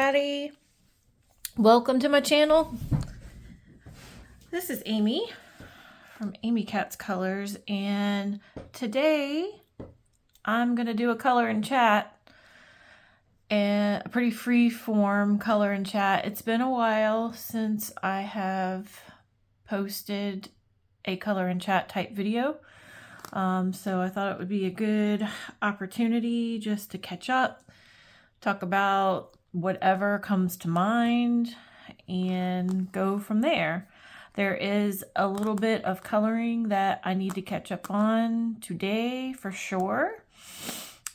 everybody. Welcome to my channel. This is Amy from Amy Cat's Colors, and today I'm gonna do a color and chat, and a pretty free form color and chat. It's been a while since I have posted a color and chat type video, so I thought it would be a good opportunity just to catch up, talk about whatever comes to mind, and go from there. There is a little bit of coloring that I need to catch up on today for sure,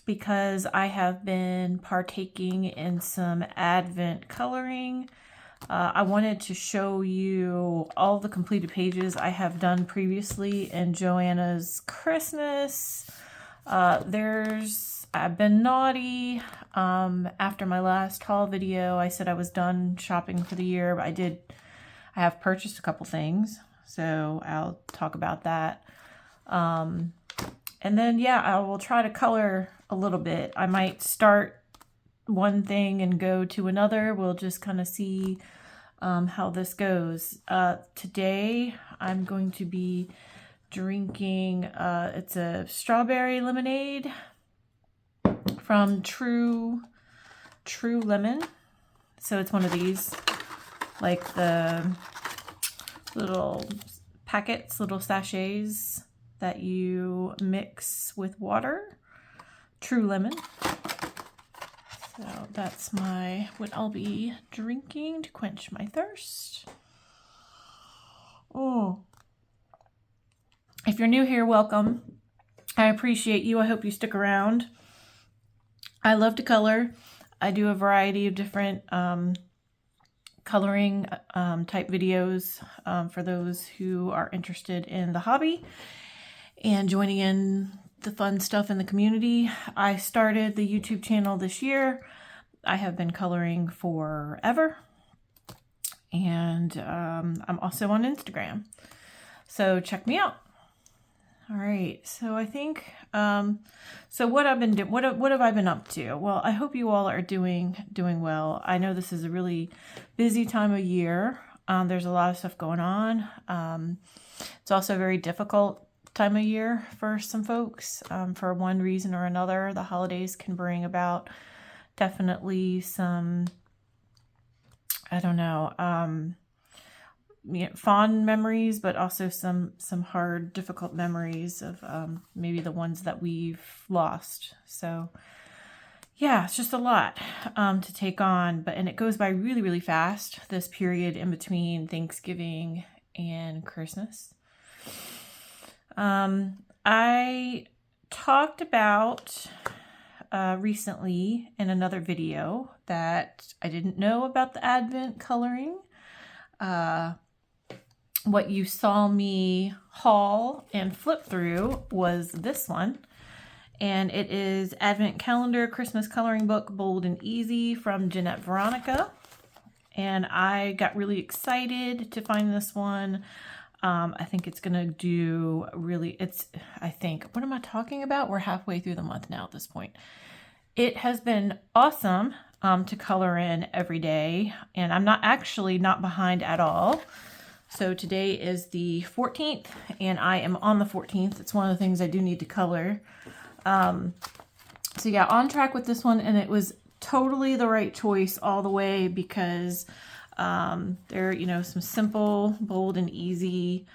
because I have been partaking in some Advent coloring. I wanted to show you all the completed pages I have done previously in Johanna's Christmas. I've been naughty. After my last haul video, I said I was done shopping for the year, but I have purchased a couple things, so I'll talk about that. And then, yeah, I will try to color a little bit. I might start one thing and go to another. We'll just kind of see how this goes. Today, I'm going to be drinking, it's a strawberry lemonade from True Lemon. So it's one of these, like the little packets, little sachets that you mix with water. True Lemon. So that's what I'll be drinking to quench my thirst. Oh. If you're new here, welcome. I appreciate you. I hope you stick around. I love to color. I do a variety of different coloring type videos for those who are interested in the hobby and joining in the fun stuff in the community. I started the YouTube channel this year. I have been coloring forever, and I'm also on Instagram, so check me out. All right, so I think, so what I've been doing, what have I been up to? Well, I hope you all are doing well. I know this is a really busy time of year. There's a lot of stuff going on. It's also a very difficult time of year for some folks. For one reason or another, the holidays can bring about definitely some, I don't know, fond memories, but also some hard, difficult memories of maybe the ones that we've lost. So yeah, it's just a lot to take on, and it goes by really, really fast, this period in between Thanksgiving and Christmas. I talked about recently in another video that I didn't know about the Advent coloring. What you saw me haul and flip through was this one, and it is Advent Calendar Christmas Coloring Book Bold and Easy from Jeanette Veronica, and I got really excited to find this one. I think it's gonna do really, what am I talking about? We're halfway through the month now at this point. It has been awesome to color in every day, and I'm not behind at all. So today is the 14th, and I am on the 14th. It's one of the things I do need to color. So yeah, on track with this one, and it was totally the right choice all the way, because there are, some simple, bold, and easy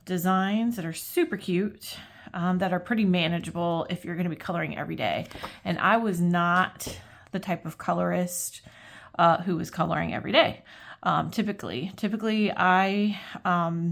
designs that are super cute, that are pretty manageable if you're going to be coloring every day. And I was not the type of colorist who was coloring every day. Typically I'm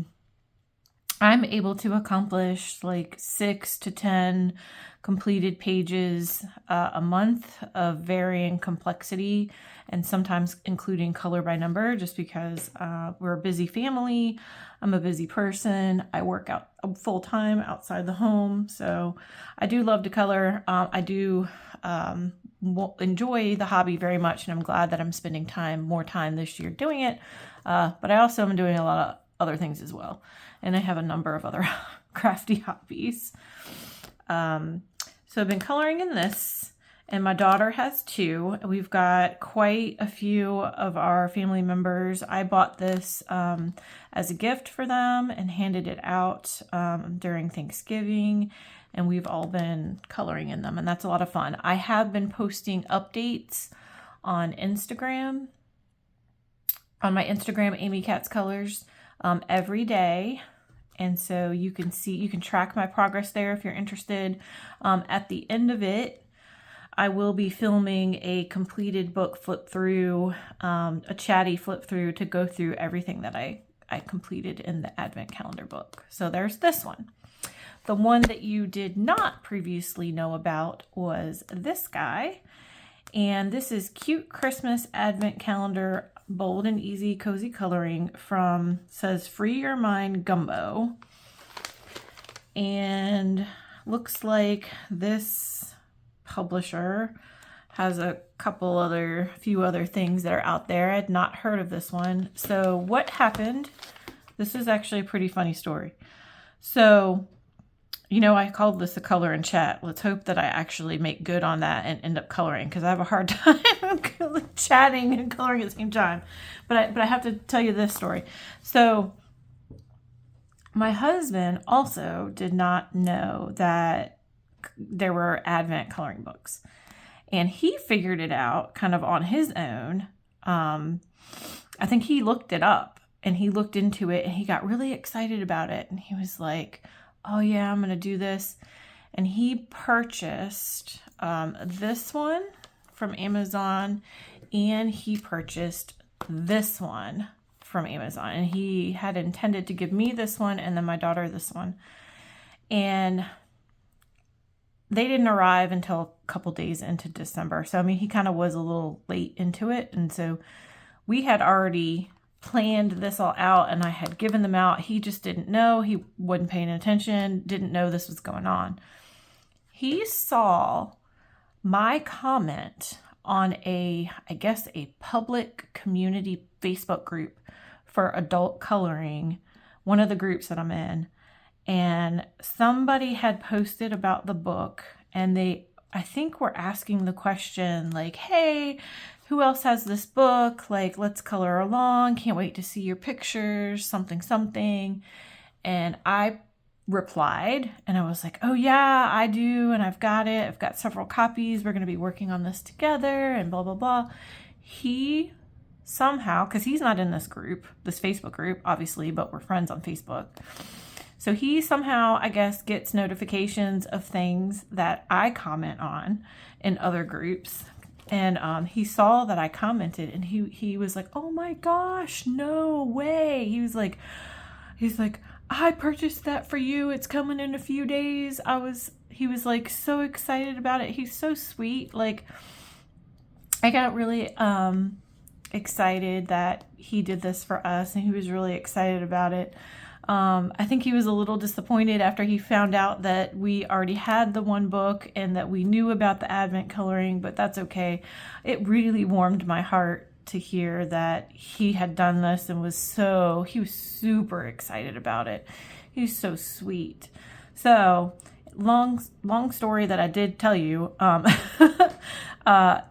able to accomplish like 6 to 10 completed pages a month of varying complexity, and sometimes including color by number, just because we're a busy family. I'm a busy person. I work out full time outside the home, so I do love to color. I do enjoy the hobby very much, and I'm glad that I'm spending more time this year doing it. But I also am doing a lot of other things as well, and I have a number of other crafty hobbies. So I've been coloring in this, and my daughter has 2. We've got quite a few of our family members. I bought this as a gift for them and handed it out during Thanksgiving, and we've all been coloring in them, and that's a lot of fun. I have been posting updates on Instagram, on my Instagram, Amy Katz Colors, every day. And so you can track my progress there if you're interested. At the end of it, I will be filming a completed book flip through, a chatty flip through to go through everything that I completed in the Advent calendar book. So there's this one. The one that you did not previously know about was this guy. And this is Cute Christmas Advent Calendar, Bold and Easy Cozy Coloring from, says Free Your Mind Gumbo. And looks like this publisher has a few other things that are out there. I'd not heard of this one. So what happened, this is actually a pretty funny story. So, you know, I called this a color and chat. Let's hope that I actually make good on that and end up coloring, because I have a hard time chatting and coloring at the same time. But I have to tell you this story. So my husband also did not know that there were Advent coloring books, and he figured it out kind of on his own. I think he looked it up and he looked into it and he got really excited about it, and he was like, oh yeah, I'm going to do this. And he purchased this one from Amazon, and he purchased this one from Amazon. And he had intended to give me this one and then my daughter this one. And they didn't arrive until a couple days into December. So, I mean, he kind of was a little late into it. And so we had already planned this all out, and I had given them out. He just didn't know. He wasn't paying attention, didn't know this was going on. He saw my comment on I guess a public community Facebook group for adult coloring, one of the groups that I'm in, and somebody had posted about the book, and I think were asking the question like, hey, who else has this book? Like, let's color along. Can't wait to see your pictures, something, something. And I replied, and I was like, oh yeah, I do. And I've got it. I've got several copies. We're going to be working on this together and blah, blah, blah. He somehow, because he's not in this group, this Facebook group, obviously, but we're friends on Facebook. So he somehow, I guess, gets notifications of things that I comment on in other groups. And he saw that I commented, and he was like, oh my gosh, no way. He's like, I purchased that for you. It's coming in a few days. He was like so excited about it. He's so sweet. Like, I got really excited that he did this for us, and he was really excited about it. I think he was a little disappointed after he found out that we already had the one book and that we knew about the Advent coloring, but that's okay. It really warmed my heart to hear that he had done this and he was super excited about it. He's so sweet. So long story that I did tell you,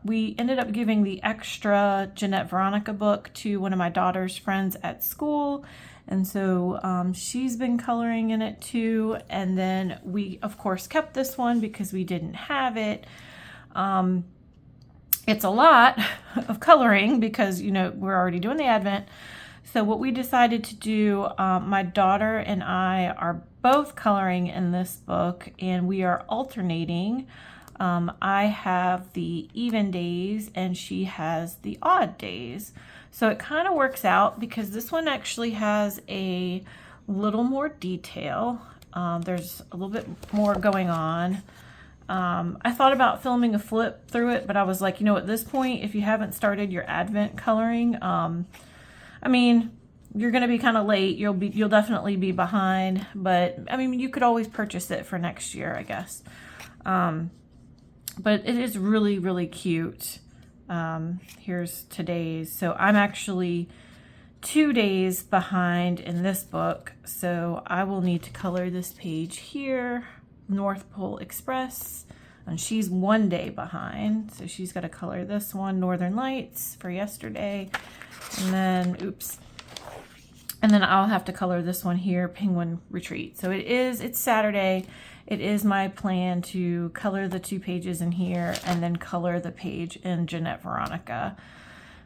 we ended up giving the extra Jeanette Veronica book to one of my daughter's friends at school. And so she's been coloring in it too. And then we, of course, kept this one because we didn't have it. It's a lot of coloring because, you know, we're already doing the Advent. So what we decided to do, my daughter and I are both coloring in this book, and we are alternating. I have the even days and she has the odd days. So it kind of works out because this one actually has a little more detail. There's a little bit more going on. I thought about filming a flip through it, but I was like, you know, at this point, if you haven't started your Advent coloring, I mean, you're going to be kind of late. You'll definitely be behind, but I mean, you could always purchase it for next year, I guess. But it is really, really cute. Here's today's. So I'm actually 2 days behind in this book. So I will need to color this page here. North Pole Express. And she's 1 day behind. So she's got to color this one, Northern Lights, for yesterday. And then, oops. And then I'll have to color this one here, Penguin Retreat. So it's Saturday. It is my plan to color the 2 pages in here and then color the page in Jeanette Veronica.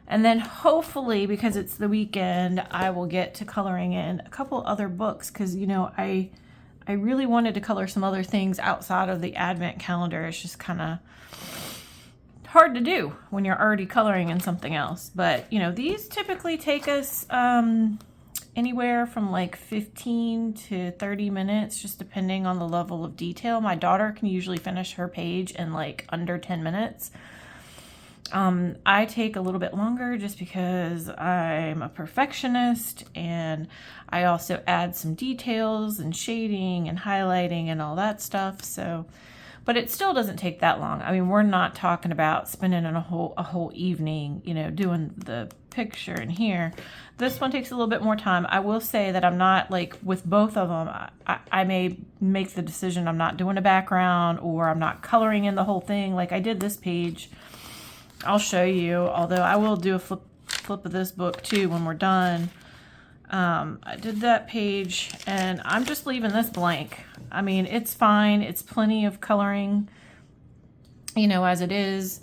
And then hopefully, because it's the weekend, I will get to coloring in a couple other books, because, you know, I really wanted to color some other things outside of the Advent calendar. It's just kind of hard to do when you're already coloring in something else. But, you know, these typically take us anywhere from like 15 to 30 minutes, just depending on the level of detail. My daughter can usually finish her page in like under 10 minutes. I take a little bit longer just because I'm a perfectionist, and I also add some details and shading and highlighting and all that stuff. So, but it still doesn't take that long. I mean, we're not talking about spending a whole evening, you know, doing the picture in here. This one takes a little bit more time. I will say that I'm not, like, with both of them, I may make the decision I'm not doing a background, or I'm not coloring in the whole thing. Like I did this page. I'll show you, although I will do a flip of this book too when we're done. I did that page, and I'm just leaving this blank. I mean, it's fine. It's plenty of coloring, you know, as it is.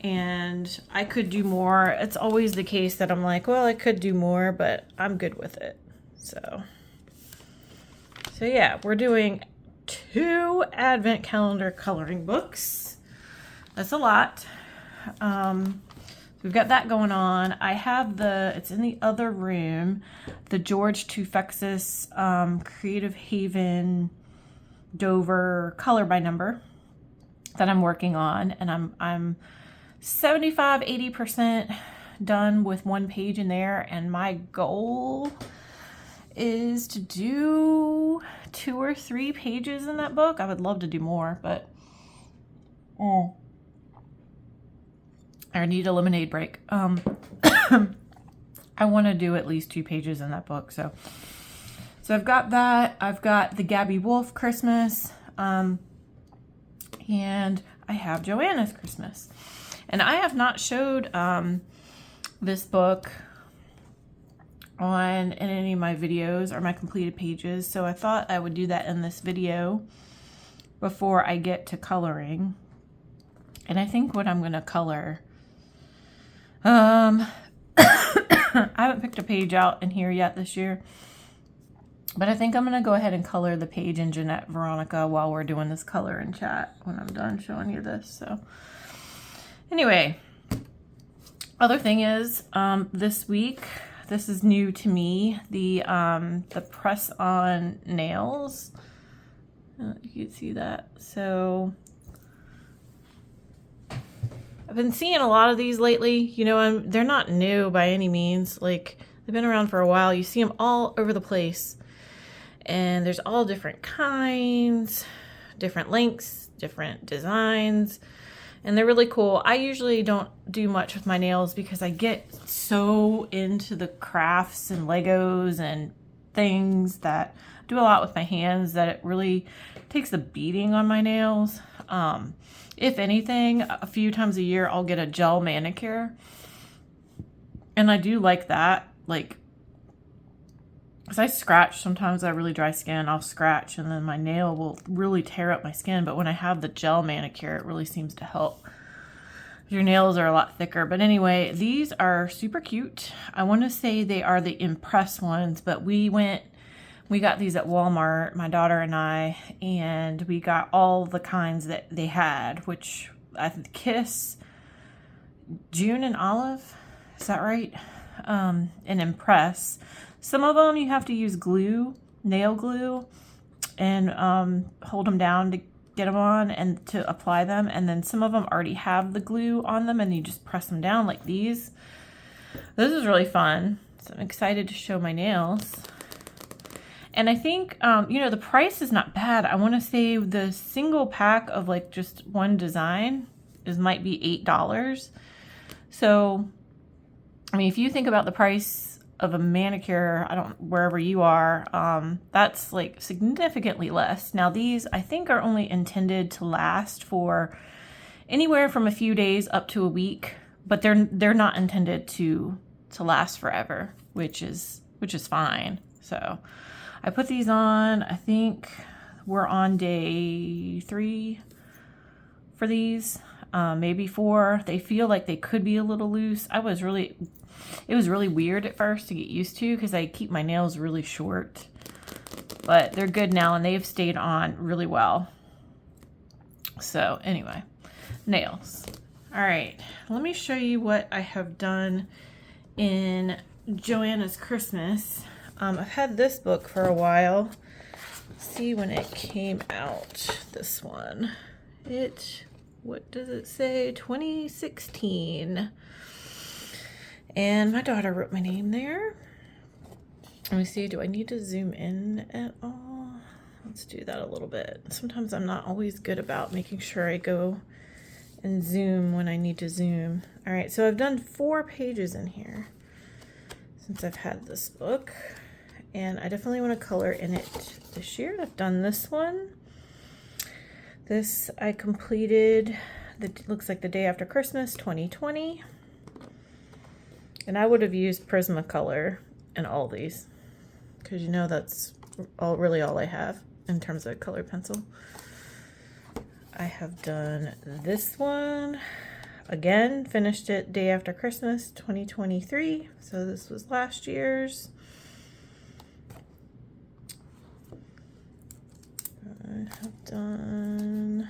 And I could do more. It's always the case that I'm like, well, I could do more, but I'm good with it. So yeah, we're doing 2 Advent calendar coloring books. That's a lot. We've got that going on. I have it's in the other room, the George Tufexis Creative Haven Dover color by number that I'm working on, and I'm 75-80% done with 1 page in there, and my goal is to do 2 or 3 pages in that book. I would love to do more, but I need a lemonade break. I want to do at least 2 pages in that book. So I've got that. I've got the Gabby Wolf Christmas, and I have Johanna's Christmas. And I have not showed this book in any of my videos or my completed pages. So I thought I would do that in this video before I get to coloring. And I think what I'm going to color, I haven't picked a page out in here yet this year, but I think I'm going to go ahead and color the page in Jeanette Veronica while we're doing this color and chat when I'm done showing you this. So anyway, other thing is, this week, this is new to me, the press-on nails. You can see that. So I've been seeing a lot of these lately. You know, they're not new by any means. Like, they've been around for a while. You see them all over the place. And there's all different kinds, different lengths, different designs. And they're really cool. I usually don't do much with my nails because I get so into the crafts and Legos and things that I do a lot with my hands that it really takes a beating on my nails. If anything, a few times a year, I'll get a gel manicure. And I do like that. Like, because I scratch, sometimes I have really dry skin, I'll scratch and then my nail will really tear up my skin. But when I have the gel manicure, it really seems to help. Your nails are a lot thicker. But anyway, these are super cute. I want to say they are the Impress ones, but we got these at Walmart, my daughter and I, and we got all the kinds that they had, which I think Kiss, June and Olive, is that right? And Impress. Some of them you have to use glue, nail glue, and hold them down to get them on and to apply them. And then some of them already have the glue on them and you just press them down like these. This is really fun. So I'm excited to show my nails. And I think, you know, the price is not bad. I want to say the single pack of like just one design might be $8. So, I mean, if you think about the price of a manicure, wherever you are, that's like significantly less. Now these I think are only intended to last for anywhere from a few days up to a week, but they're not intended to last forever, which is fine. So I put these on. I think we're on day 3 for these, maybe 4. They feel like they could be a little loose. It was really weird at first to get used to because I keep my nails really short, but they're good now and they've stayed on really well. So anyway, nails. All right, let me show you what I have done in Johanna's Christmas. I've had this book for a while. Let's see when it came out, this one. What does it say? 2016. And my daughter wrote my name there. Let me see, do I need to zoom in at all? Let's do that a little bit. Sometimes I'm not always good about making sure I go and zoom when I need to zoom. All right, so I've done 4 pages in here since I've had this book. And I definitely want to color in it this year. I've done this one. This I completed, looks like the day after Christmas, 2020. And I would have used Prismacolor in all these, because you know that's really all I have in terms of color pencil. I have done this one. Again, finished it day after Christmas, 2023. So this was last year's. I have done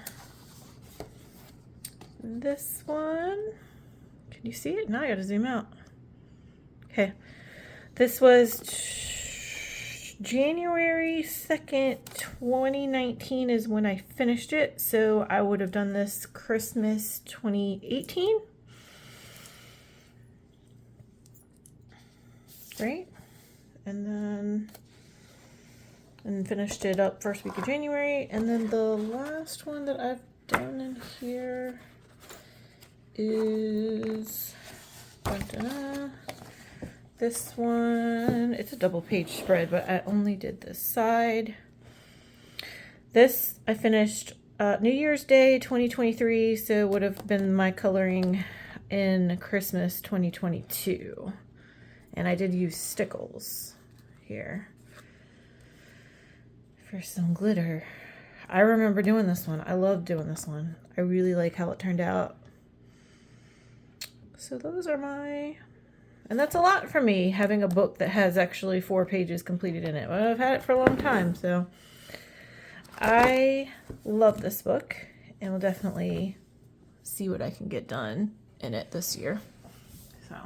this one. Can you see it? Now I gotta zoom out. Okay, this was January 2nd, 2019 is when I finished it. So I would have done this Christmas 2018. Right? And finished it up first week of January. And then the last one that I've done in here is this one. It's a double page spread, but I only did this side. This I finished New Year's Day 2023, so it would have been my coloring in Christmas 2022. And I did use stickles here for some glitter. I remember doing this one. I love doing this one. I really like how it turned out. So those are and that's a lot for me, having a book that has actually 4 pages completed in it. But I've had it for a long time, so I love this book and will definitely see what I can get done in it this year. So,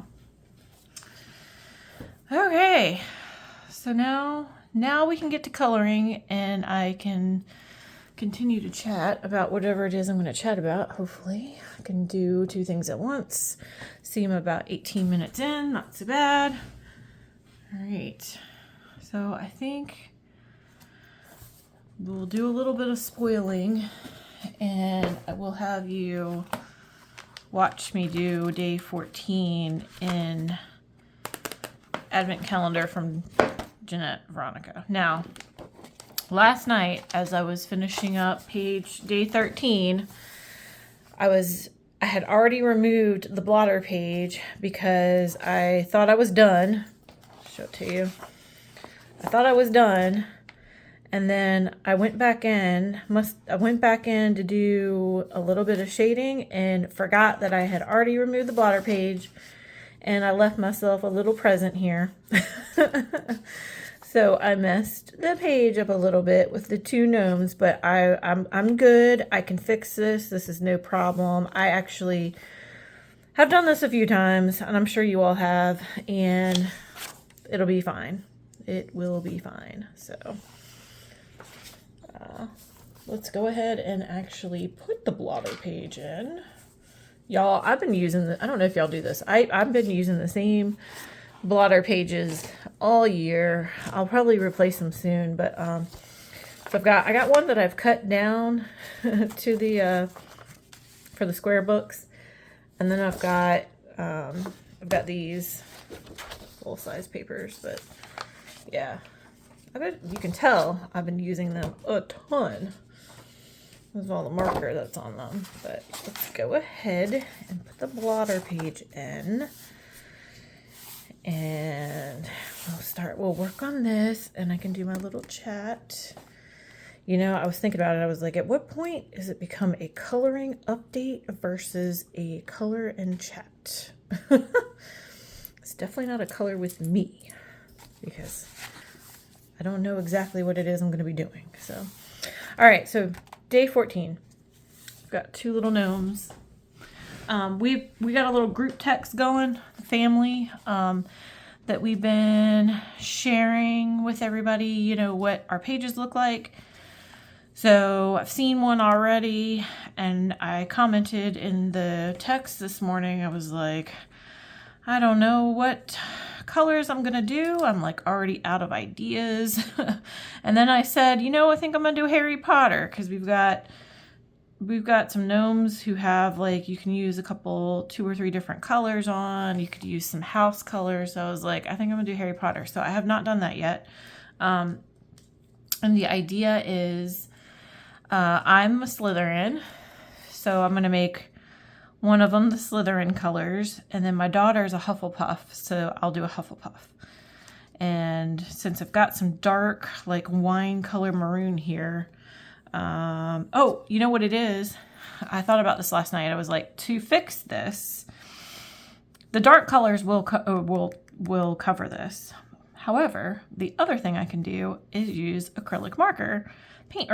okay, so now we can get to coloring and I can continue to chat about whatever it is I'm going to chat about. Hopefully I can do 2 things at once. See, I'm about 18 minutes in, not too bad. All right, so I think we'll do a little bit of spoiling and I will have you watch me do day 14 in Advent Calendar from Jeanette Veronica. Now, last night, as I was finishing up day 13, I had already removed the blotter page because I thought I was done. I'll show it to you. I thought I was done, and then I went back in. I went back in to do a little bit of shading and forgot that I had already removed the blotter page, and I left myself a little present here. So I messed the page up a little bit with the 2 gnomes, but I'm good. I can fix this. This is no problem. I actually have done this a few times, and I'm sure you all have, and it'll be fine. It will be fine. So let's go ahead and actually put the blotter page in. Y'all, I've been using I don't know if y'all do this. I've been using the same blotter pages all year. I'll probably replace them soon, but so I got one that I've cut down to the for the square books, and then I've got these full-size papers, but yeah. I bet you can tell I've been using them a ton. With all the marker that's on them. But let's go ahead and put the blotter page in. And we'll work on this, and I can do my little chat. You know, I was thinking about it. I was like, at what point does it become a coloring update versus a color and chat? It's definitely not a color with me, because I don't know exactly what it is I'm going to be doing. So, all right. So day 14, I've got 2 little gnomes. We got a little group text going, family, that we've been sharing with everybody, you know, what our pages look like. So I've seen one already, and I commented in the text this morning. I was like, I don't know what colors I'm gonna do. I'm like already out of ideas. And then I said, you know, I think I'm gonna do Harry Potter, because we've got some gnomes who have, like, you can use a couple, 2 or 3 different colors on. You could use some house colors. So I was like, I think I'm gonna do Harry Potter. So I have not done that yet. And the idea is, I'm a Slytherin, so I'm gonna make one of them the Slytherin colors, and then my daughter's a Hufflepuff, so I'll do a Hufflepuff. And since I've got some dark, like, wine color maroon here, oh, you know what it is? I thought about this last night. I was like, to fix this, the dark colors will cover this. However, the other thing I can do is use acrylic marker, paint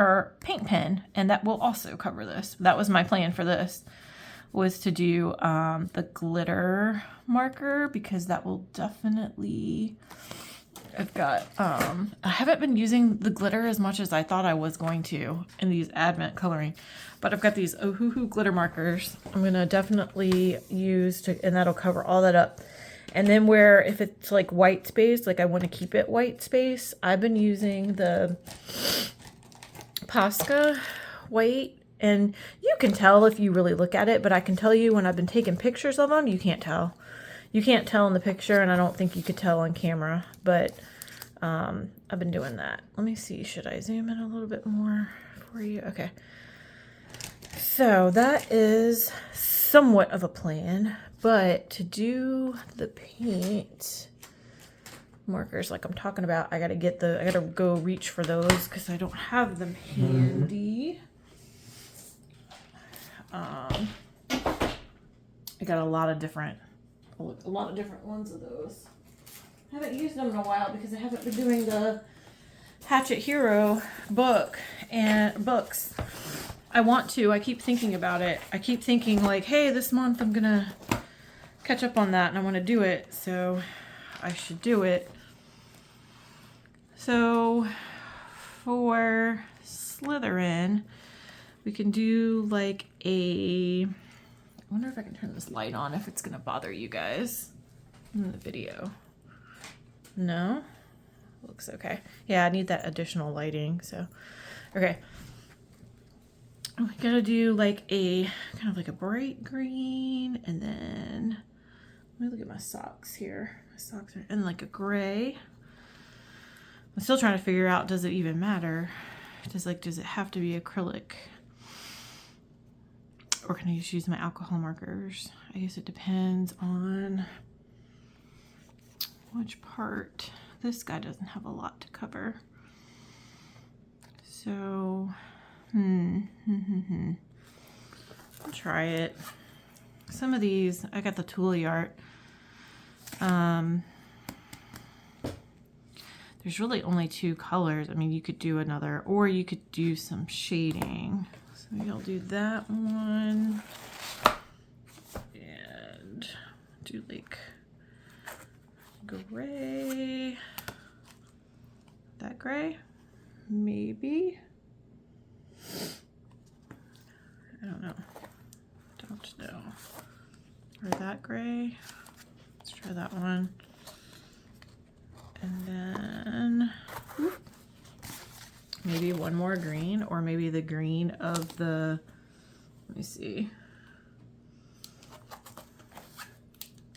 pen, and that will also cover this. That was my plan for this, was to do the glitter marker, because that will definitely, I've got, I haven't been using the glitter as much as I thought I was going to in these Advent coloring, but I've got these Ohuhu glitter markers I'm going to definitely use and that'll cover all that up. And then if it's like white space, like I want to keep it white space, I've been using the Posca white. And you can tell if you really look at it, but I can tell you when I've been taking pictures of them, you can't tell. You can't tell in the picture, and I don't think you could tell on camera, but I've been doing that. Let me see, should I zoom in a little bit more for you? Okay. So that is somewhat of a plan, but to do the paint markers like I'm talking about, I gotta go reach for those because I don't have them handy. I got a lot of different ones of those. I haven't used them in a while because I haven't been doing the Hatchet Hero books. I keep thinking about it. I keep thinking like, hey, this month I'm gonna catch up on that and I want to do it, so I should do it. So for Slytherin, we can do like I wonder if I can turn this light on, if it's gonna bother you guys in the video. No? Looks okay. Yeah, I need that additional lighting, so. Okay. We gotta do like kind of like a bright green, and then, let me look at my socks here. My socks are in like a gray. I'm still trying to figure out, does it even matter? Does it have to be acrylic? Or can I just use my alcohol markers? I guess it depends on which part. This guy doesn't have a lot to cover. So, I'll try it. Some of these, I got the Toolie art. There's really only 2 colors. I mean, you could do another, or you could do some shading. So maybe I'll do that one. And do like gray. That gray? Maybe. I don't know. Don't know. Or that gray. Let's try that one. And then maybe one more green, or maybe the green of the, let me see.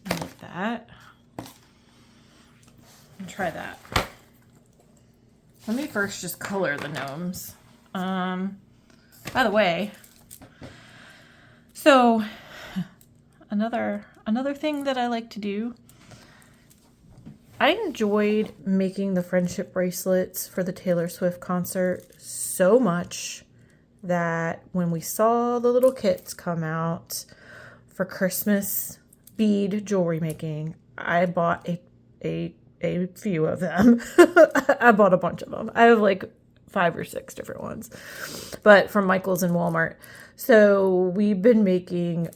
Like that. try that. Let me first just color the gnomes. By the way, so another thing that I like to do, I enjoyed making the friendship bracelets for the Taylor Swift concert so much that when we saw the little kits come out for Christmas bead jewelry making, I bought a few of them. I bought a bunch of them. I have like 5 or 6 different ones, but from Michael's and Walmart. So we've been making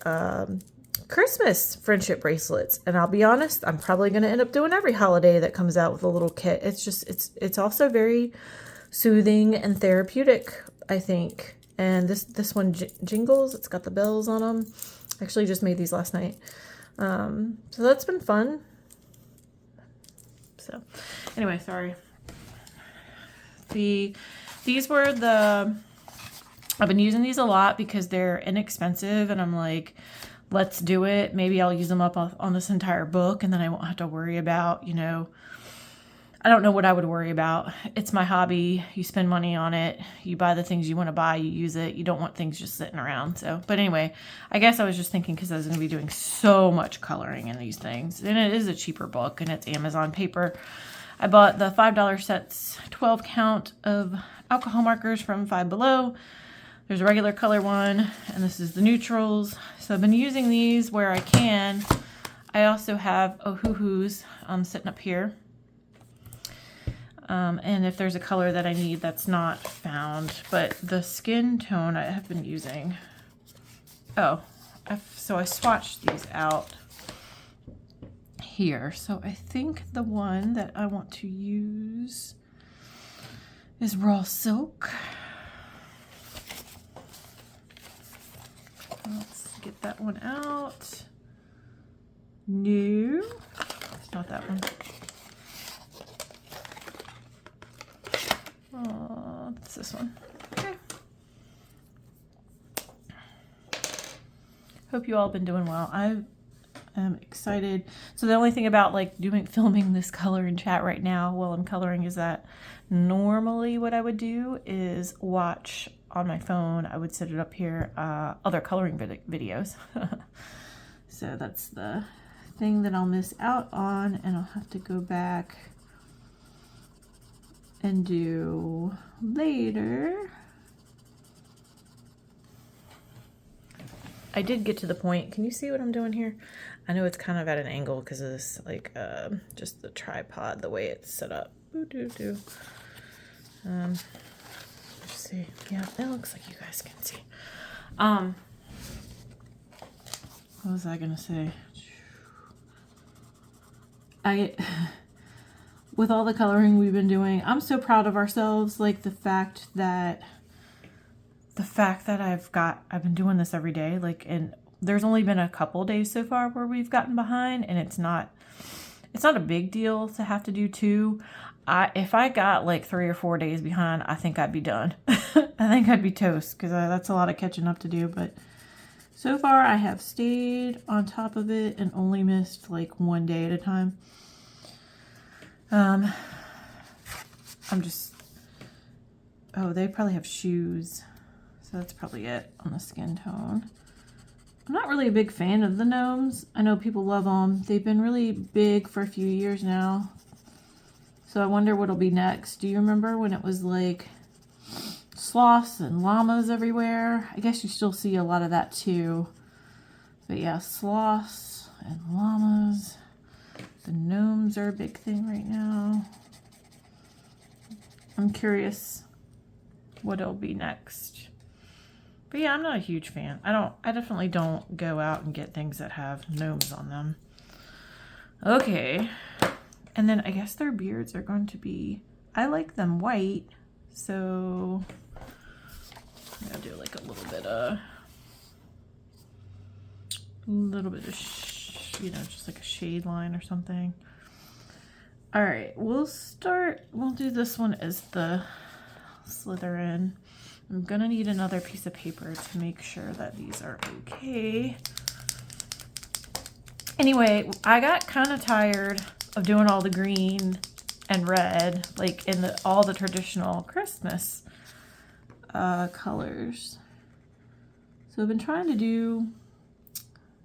Christmas friendship bracelets, and I'll be honest, I'm probably going to end up doing every holiday that comes out with a little kit. It's just it's also very soothing and therapeutic, I think. And this one jingles. It's got the bells on them. I actually just made these last night, so that's been fun. So anyway, sorry. These were I've been using these a lot because they're inexpensive, and I'm like, let's do it. Maybe I'll use them up on this entire book, and then I won't have to worry about, I don't know what I would worry about. It's my hobby. You spend money on it. You buy the things you want to buy. You use it. You don't want things just sitting around. So, but anyway, I guess I was just thinking because I was going to be doing so much coloring in these things. And it is a cheaper book, and it's Amazon paper. I bought the $5 sets, 12 count of alcohol markers from Five Below. There's a regular color one, and this is the neutrals. So I've been using these where I can. I also have Ohuhus sitting up here. And if there's a color that I need that's not found, but the skin tone I have been using. So I swatched these out here. So I think the one that I want to use is Raw Silk. Let's get that one out. No, it's not that one. Oh, it's this one. Okay. Hope you all been doing well. I am excited. So the only thing about filming this color in chat right now while I'm coloring is that normally what I would do is watch on my phone. I would set it up here, other coloring videos. So that's the thing that I'll miss out on, and I'll have to go back and do later. I did get to the point. Can you see what I'm doing here? I know it's kind of at an angle because of this, just the tripod, the way it's set up. Let's see. Yeah, it looks like you guys can see. What was I gonna say? With all the coloring we've been doing, I'm so proud of ourselves. Like the fact that I've been doing this every day. And there's only been a couple days so far where we've gotten behind, and it's not a big deal to have to do 2. If I got 3 or 4 days behind, I think I'd be done. I think I'd be toast because that's a lot of catching up to do. But so far, I have stayed on top of it and only missed 1 day at a time. They probably have shoes, so that's probably it on the skin tone. I'm not really a big fan of the gnomes. I know people love them. They've been really big for a few years now. So I wonder what'll be next. Do you remember when it was sloths and llamas everywhere? I guess you still see a lot of that too. But yeah, sloths and llamas. The gnomes are a big thing right now. I'm curious what it'll be next. But yeah, I'm not a huge fan. I definitely don't go out and get things that have gnomes on them. Okay. And then I guess their beards are going to be, I like them white. So I'm gonna do a little bit of just like a shade line or something. All right, we'll do this one as the Slytherin. I'm gonna need another piece of paper to make sure that these are okay. Anyway, I got kind of tired of doing all the green and red, like in all the traditional Christmas colors. So I've been trying to do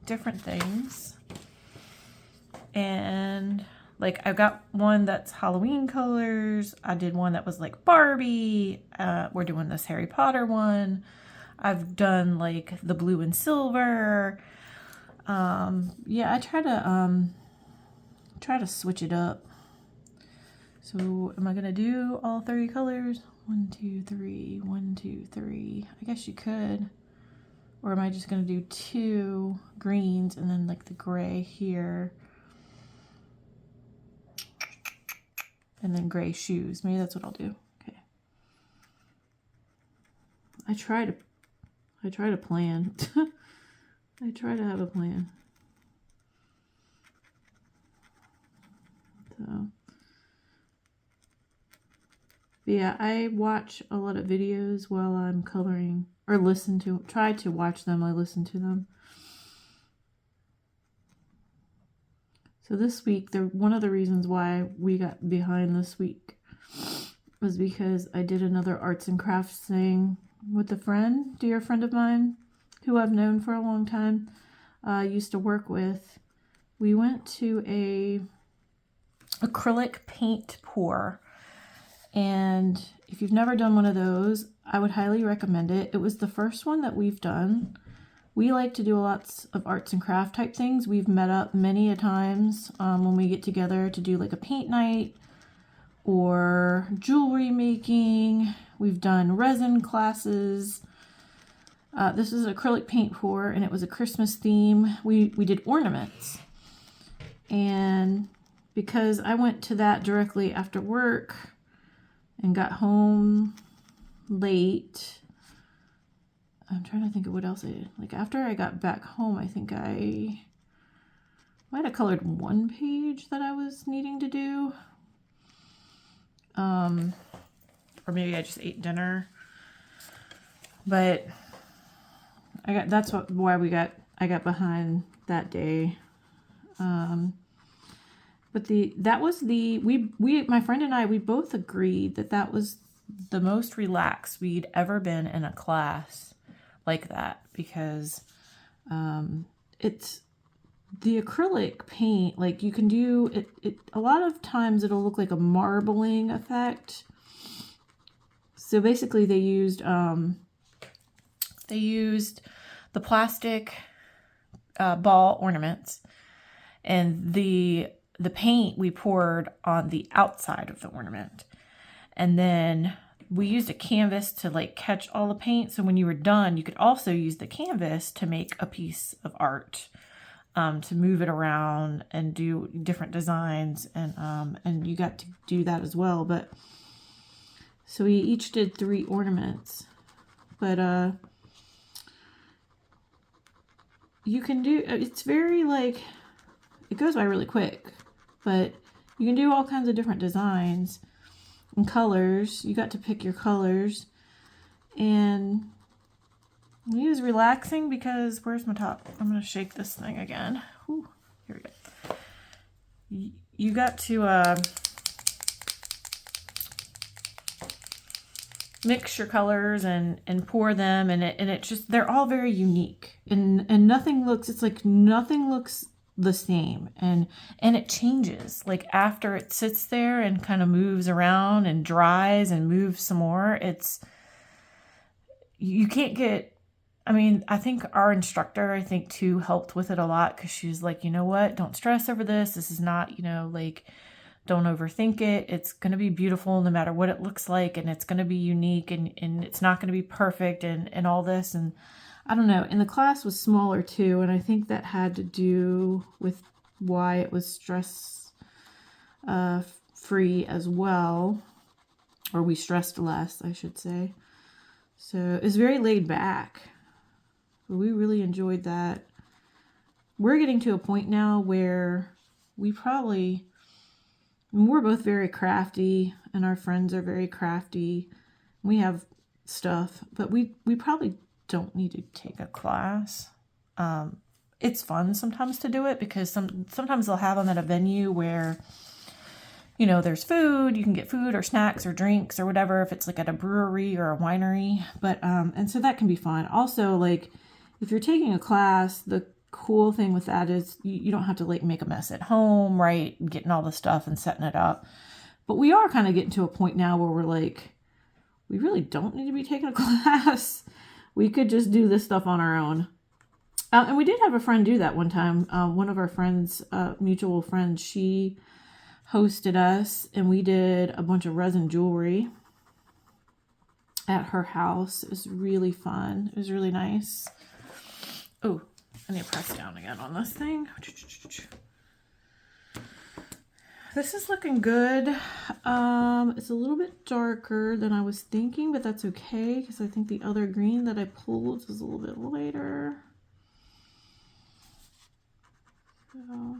different things. And like I've got one that's Halloween colors. I did one that was like Barbie. We're doing this Harry Potter one. I've done like the blue and silver. Yeah, I try to switch it up. So am I gonna do all 30 colors? 1, 2, 3, 1, 2, 3. I guess you could. Or am I just gonna do 2 greens and then like the gray here? And then gray shoes. Maybe that's what I'll do. Okay. I try to plan. I try to have a plan. So, but yeah, I watch a lot of videos while I'm coloring, or try to watch them. I listen to them. So this week, one of the reasons why we got behind this week was because I did another arts and crafts thing with a dear friend of mine, who I've known for a long time, used to work with. We went to a acrylic paint pour, and if you've never done one of those, I would highly recommend it. It was the first one that we've done. We like to do lots of arts and craft type things. We've met up many a times when we get together to do like a paint night or jewelry making. We've done resin classes. This is an acrylic paint pour, and it was a Christmas theme. We did ornaments. And because I went to that directly after work and got home late, I'm trying to think of what else I did. Like after I got back home, I think I might have colored one page that I was needing to do. Or maybe I just ate dinner. But that's why I got behind that day. But my friend and I, we both agreed that was the most relaxed we'd ever been in a class like that, because it's the acrylic paint, like you can do it a lot of times it'll look like a marbling effect. So basically they used the plastic ball ornaments, and the paint we poured on the outside of the ornament, and then we used a canvas to like catch all the paint. So when you were done, you could also use the canvas to make a piece of art, to move it around and do different designs. And you got to do that as well. But so we each did 3 ornaments, but, you can do, it's very like, it goes by really quick, but you can do all kinds of different designs and colors. You got to pick your colors, and it was relaxing because, where's my top? I'm going to shake this thing again. Whew, here we go. You got to mix your colors and pour them, and it just, they're all very unique, and nothing looks the same, and it changes like after it sits there and kind of moves around and dries and moves some more. You can't get, I mean, I think our instructor, too, helped with it a lot, because she was like, you know what, don't stress over this. This is not, like, don't overthink it. It's going to be beautiful no matter what it looks like, and it's going to be unique, and it's not going to be perfect, and all this. And I don't know. And the class was smaller too, and I think that had to do with why it was stress free as well, or we stressed less, I should say. So it was very laid back. We really enjoyed that. We're getting to a point now where we're both very crafty, and our friends are very crafty. We have stuff, but we probably don't need to take a class. It's fun sometimes to do it, because sometimes they'll have them at a venue where you know, there's food, you can get food or snacks or drinks or whatever if it's like at a brewery or a winery. But, and so that can be fun. Also, like, if you're taking a class, the cool thing with that is you don't have to like make a mess at home, right? Getting all the stuff and setting it up. But we are kind of getting to a point now where we're like, we really don't need to be taking a class. We could just do this stuff on our own. And we did have a friend do that one time. One of our friends, mutual friends, she hosted us and we did a bunch of resin jewelry at her house. It was really fun. It was really nice. Oh, I need to press down again on this thing. This is looking good. It's a little bit darker than I was thinking, but that's okay because I think the other green that I pulled was a little bit lighter. So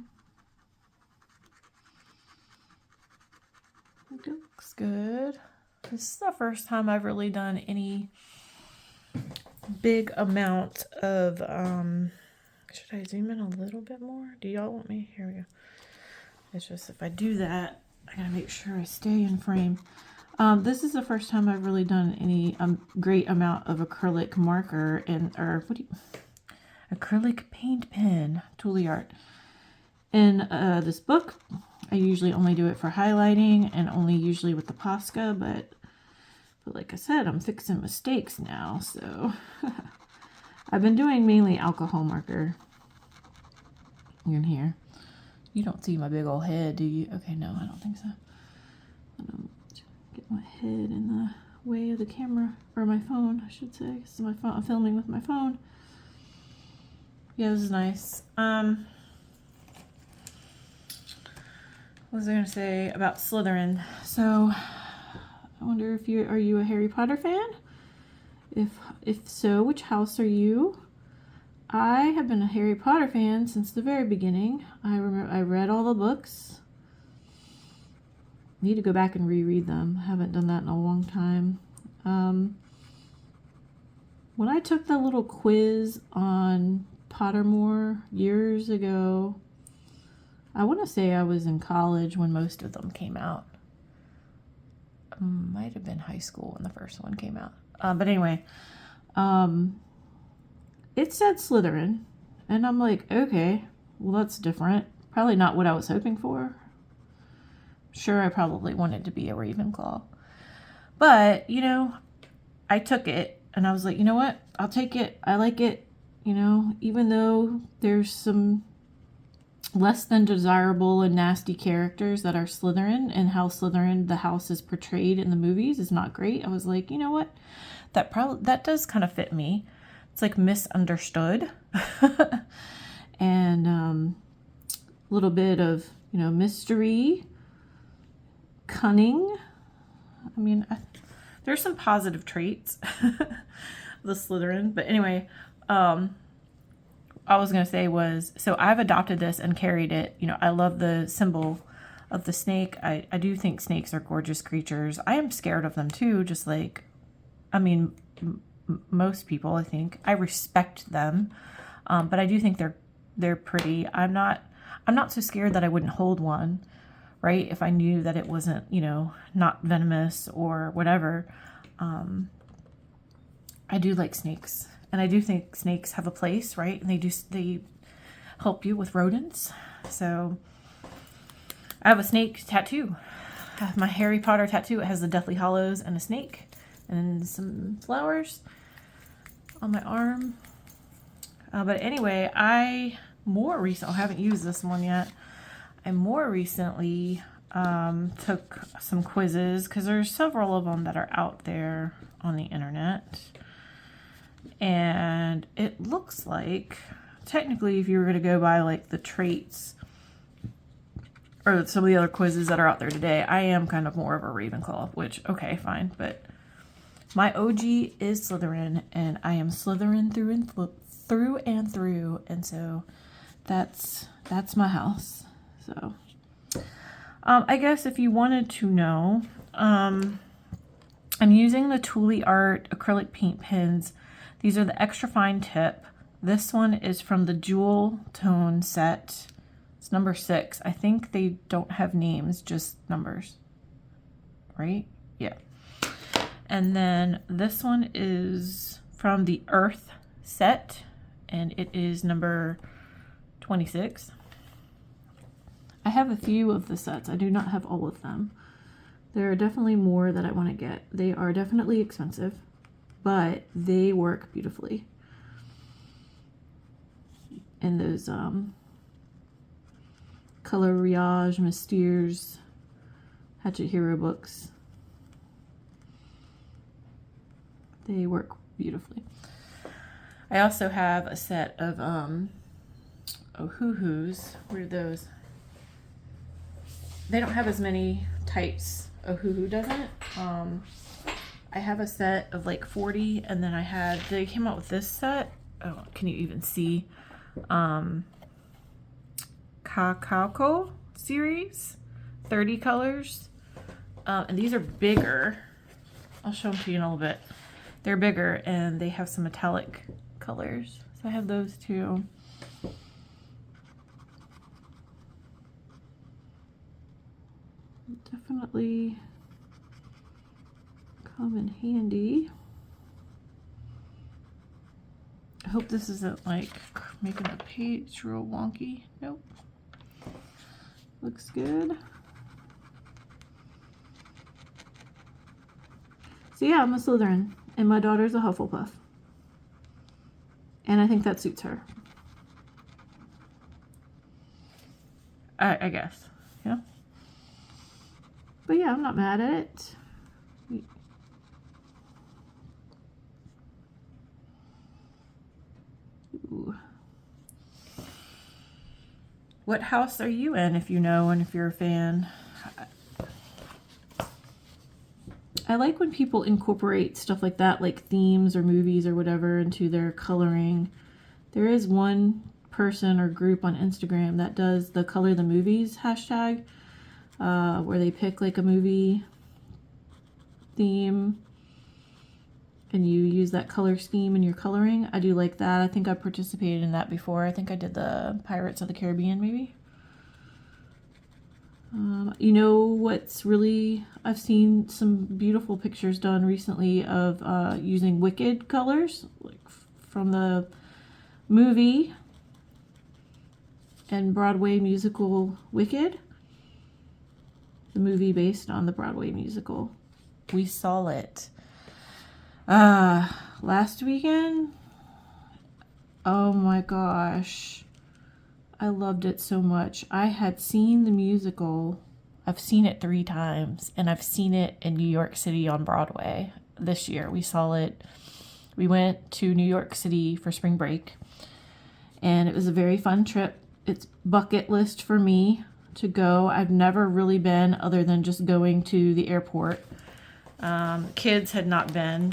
it looks good. This is the first time I've really done any big amount of, should I zoom in a little bit more? Do y'all want me? Here we go. It's just if I do that, I gotta make sure I stay in frame. This is the first time I've really done any great amount of acrylic marker acrylic paint pen, Tooly Art. In this book, I usually only do it for highlighting and only usually with the Posca, but like I said, I'm fixing mistakes now, so I've been doing mainly alcohol marker in here. You don't see my big old head, do you? Okay, no, I don't think so. I don't get my head in the way of the camera, or my phone, I should say. This is my phone. I'm filming with my phone. Yeah, this is nice. What was I gonna say about Slytherin? So, I wonder if are you a Harry Potter fan? If so, which house are you? I have been a Harry Potter fan since the very beginning. I remember I read all the books. Need to go back and reread them. Haven't done that in a long time. When I took the little quiz on Pottermore years ago, I want to say I was in college when most of them came out. Might have been high school when the first one came out. But anyway, it said Slytherin, and I'm like, okay, well, that's different. Probably not what I was hoping for. Sure, I probably wanted to be a Ravenclaw. But, you know, I took it, and I was like, you know what? I'll take it. I like it, you know, even though there's some less than desirable and nasty characters that are Slytherin, and how Slytherin, the house, is portrayed in the movies is not great. I was like, you know what? That does kind of fit me. It's like misunderstood. And a little bit of, you know, mystery, cunning. I mean, there's some positive traits the Slytherin. But anyway, I was going to say was, so I've adopted this and carried it. You know, I love the symbol of the snake. I do think snakes are gorgeous creatures. I am scared of them too, just like, I mean, most people, I think. I respect them, but I do think they're pretty. I'm not so scared that I wouldn't hold one, right? If I knew that it wasn't, you know, not venomous or whatever. I do like snakes, and I do think snakes have a place, right? And they help you with rodents. So I have a snake tattoo. I have my Harry Potter tattoo. It has the Deathly Hallows and a snake and some flowers on my arm. But anyway, I haven't used this one yet. I more recently took some quizzes because there's several of them that are out there on the internet. And it looks like, technically, if you were going to go by like the traits or some of the other quizzes that are out there today, I am kind of more of a Ravenclaw, which, okay, fine. But my OG is Slytherin, and I am Slytherin through and through. And so that's my house. So I guess if you wanted to know, I'm using the Tooly Art acrylic paint pens. These are the extra fine tip. This one is from the Jewel Tone set. It's number 6. I think they don't have names, just numbers. Right? Yeah. And then this one is from the Earth set, and it is number 26. I have a few of the sets. I do not have all of them. There are definitely more that I want to get. They are definitely expensive, but they work beautifully. And those Coloriage, Mysterious, Hatchet Hero books. They work beautifully. I also have a set of Ohuhus. What are those? They don't have as many types. Ohuhu doesn't. I have a set of like 40, and then they came out with this set. Oh, can you even see? Kakako series, 30 colors. And these are bigger. I'll show them to you in a little bit. They're bigger and they have some metallic colors. So I have those too. Definitely come in handy. I hope this isn't like making the page real wonky. Nope. Looks good. So yeah, I'm a Slytherin and my daughter's a Hufflepuff. And I think that suits her. I guess, yeah. But yeah, I'm not mad at it. Ooh. What house are you in, if you know, and if you're a fan? I like when people incorporate stuff like that, like themes or movies or whatever, into their coloring. There is one person or group on Instagram that does the Color the Movies hashtag, where they pick like a movie theme and you use that color scheme in your coloring. I do like that. I think I participated in that before. I think I did the Pirates of the Caribbean maybe. You know what's really, I've seen some beautiful pictures done recently of using Wicked colors, like from the movie and Broadway musical Wicked. The movie based on the Broadway musical. We saw it last weekend. Oh my gosh. I loved it so much. I had seen the musical. I've seen it 3 times, and I've seen it in New York City on Broadway this year. We saw it. We went to New York City for spring break, and it was a very fun trip. It's bucket list for me to go. I've never really been other than just going to the airport. Kids had not been,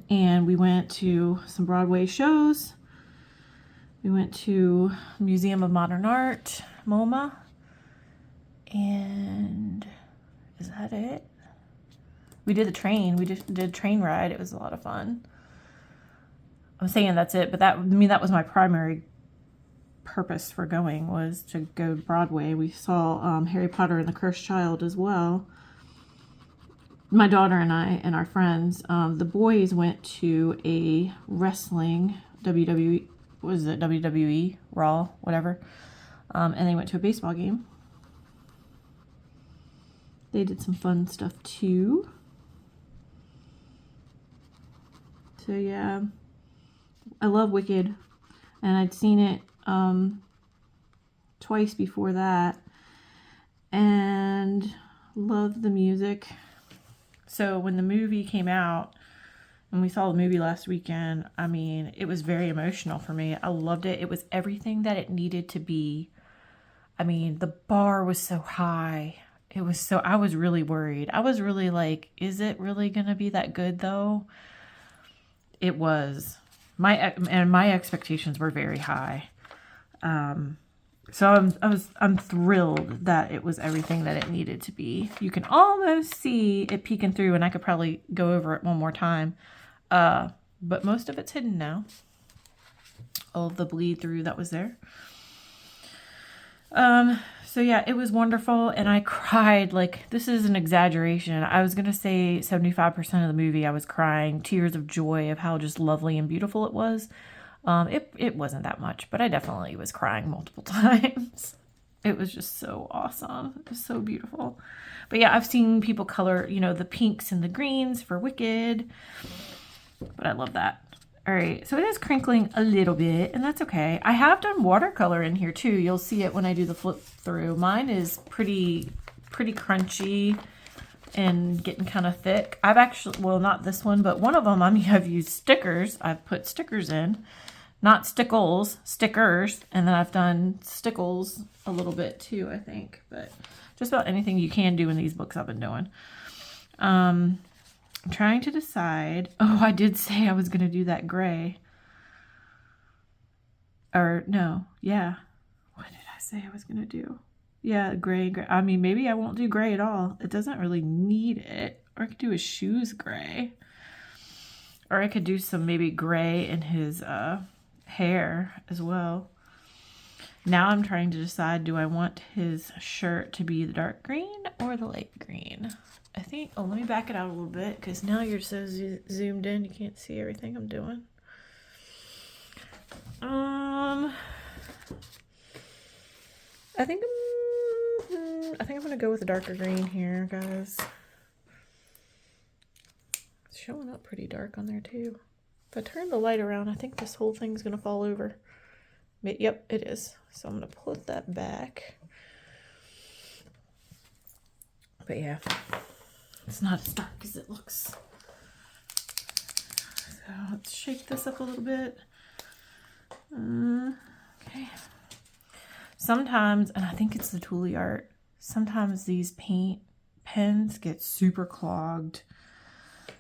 and we went to some Broadway shows. We went to Museum of Modern Art, MoMA, and is that it? We did the train. We just did a train ride. It was a lot of fun. I'm saying that's it, but that was my primary purpose for going, was to go to Broadway. We saw Harry Potter and the Cursed Child as well. My daughter and I and our friends. The boys went to a wrestling WWE. Was it WWE, Raw, whatever, and they went to a baseball game. They did some fun stuff too. So yeah, I love Wicked, and I'd seen it twice before that, and loved the music. So when the movie came out, and we saw the movie last weekend, I mean, it was very emotional for me. I loved it. It was everything that it needed to be. I mean, the bar was so high. I was really worried. I was really like, is it really going to be that good though? It was. My expectations were very high. So I'm thrilled that it was everything that it needed to be. You can almost see it peeking through, and I could probably go over it one more time. But most of it's hidden now. All of the bleed through that was there. So yeah, it was wonderful, and I cried. Like, this is an exaggeration. I was gonna say 75% of the movie I was crying tears of joy of how just lovely and beautiful it was. It wasn't that much, but I definitely was crying multiple times. It was just so awesome. It was so beautiful. But yeah, I've seen people color, you know, the pinks and the greens for Wicked, but I love that. All right, so it is crinkling a little bit, and that's okay. I have done watercolor in here too. You'll see it when I do the flip through. Mine is pretty crunchy and getting kind of thick. I've actually, well, not this one, but one of them I've used stickers. I've put stickers in, not stickles, stickers, and then I've done stickles a little bit too, I think. But just about anything you can do in these books I've been doing. I'm trying to decide. Oh, I did say I was going to do that gray. Or no, yeah. What did I say I was going to do? Yeah, gray. I mean, maybe I won't do gray at all. It doesn't really need it. Or I could do his shoes gray. Or I could do some maybe gray in his hair as well. Now I'm trying to decide, do I want his shirt to be the dark green or the light green? I think, oh, let me back it out a little bit because now you're so zoomed in you can't see everything I'm doing. I think I'm gonna go with the darker green here, guys. It's showing up pretty dark on there too. If I turn the light around, I think this whole thing's gonna fall over. But, yep, it is. So I'm gonna put that back. But yeah, it's not as dark as it looks. So let's shake this up a little bit. Okay. Sometimes, and I think it's the Toolie art, sometimes these paint pens get super clogged.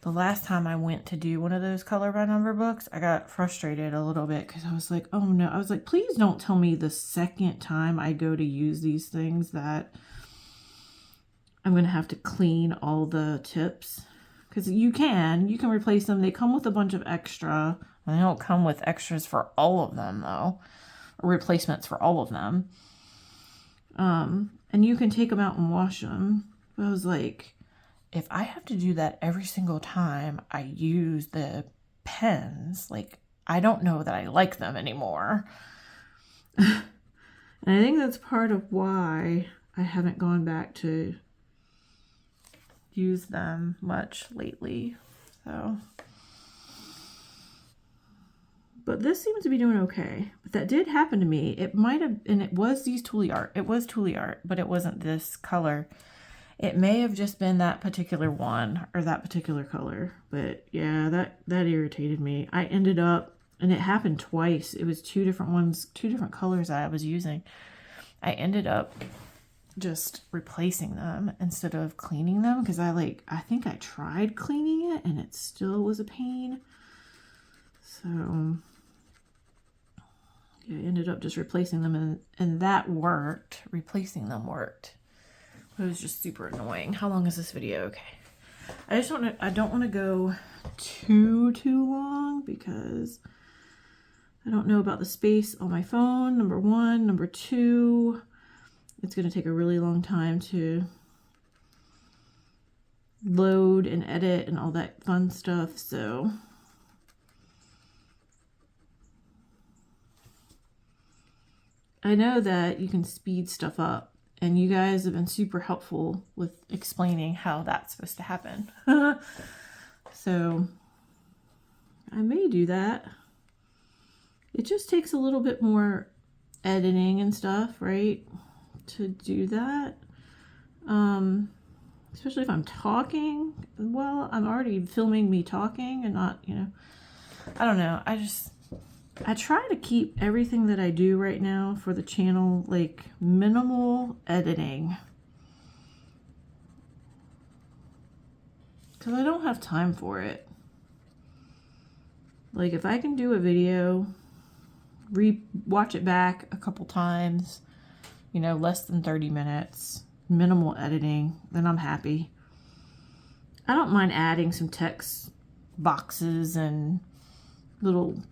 The last time I went to do one of those color by number books, I got frustrated a little bit because I was like, oh no. I was like, please don't tell me the second time I go to use these things that I'm going to have to clean all the tips. Because you can replace them. They come with a bunch of extra. They don't come with extras for all of them though. Or replacements for all of them. And you can take them out and wash them. But I was like, if I have to do that every single time I use the pens, like, I don't know that I like them anymore. And I think that's part of why I haven't gone back to use them much lately. So, but this seems to be doing okay. But that did happen to me. It might have, and it was these Toolie art. It was Toolie art, but it wasn't this color. It may have just been that particular one or that particular color. But yeah, that irritated me. I ended up, and it happened twice. It was two different ones, two different colors I was using. I ended up just replacing them instead of cleaning them because I think I tried cleaning it and it still was a pain. So yeah, I ended up just replacing them and that worked. Replacing them worked. It was just super annoying. How long is this video? Okay. I don't want to go too long because I don't know about the space on my phone, number one. Number two, it's going to take a really long time to load and edit and all that fun stuff. So I know that you can speed stuff up. And you guys have been super helpful with explaining how that's supposed to happen. So I may do that. It just takes a little bit more editing and stuff, right? To do that. Especially if I'm talking. Well, I'm already filming me talking and not, I don't know. I try to keep everything that I do right now for the channel like minimal editing. Because I don't have time for it. Like if I can do a video, watch it back a couple times, less than 30 minutes, minimal editing, then I'm happy. I don't mind adding some text boxes and little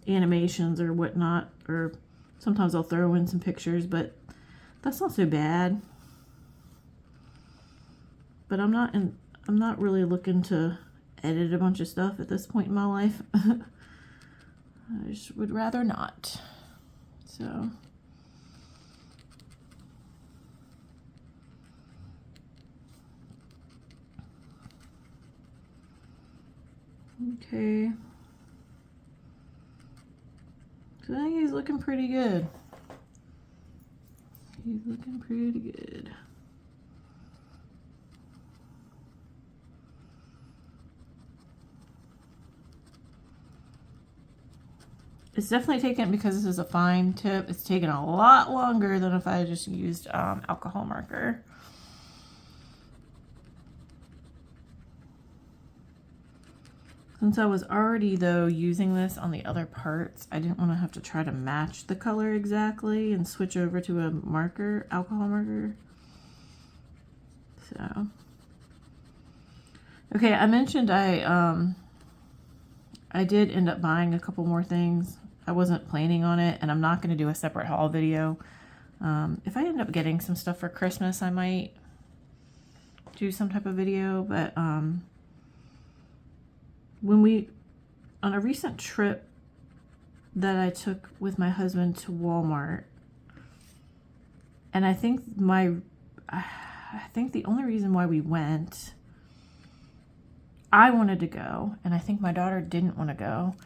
animations or whatnot, or sometimes I'll throw in some pictures, but That's not so bad. But I'm not really looking to edit a bunch of stuff at this point in my life. I just would rather not. So okay. So I think he's looking pretty good. He's looking pretty good. It's definitely taken, because this is a fine tip, it's taken a lot longer than if I just used alcohol marker. Since I was already, though, using this on the other parts, I didn't want to have to try to match the color exactly and switch over to a marker, alcohol marker. So, okay, I mentioned I did end up buying a couple more things. I wasn't planning on it, and I'm not going to do a separate haul video. If I end up getting some stuff for Christmas, I might do some type of video, but on a recent trip that I took with my husband to Walmart, and I think the only reason why we went, I wanted to go, and I think my daughter didn't want to go.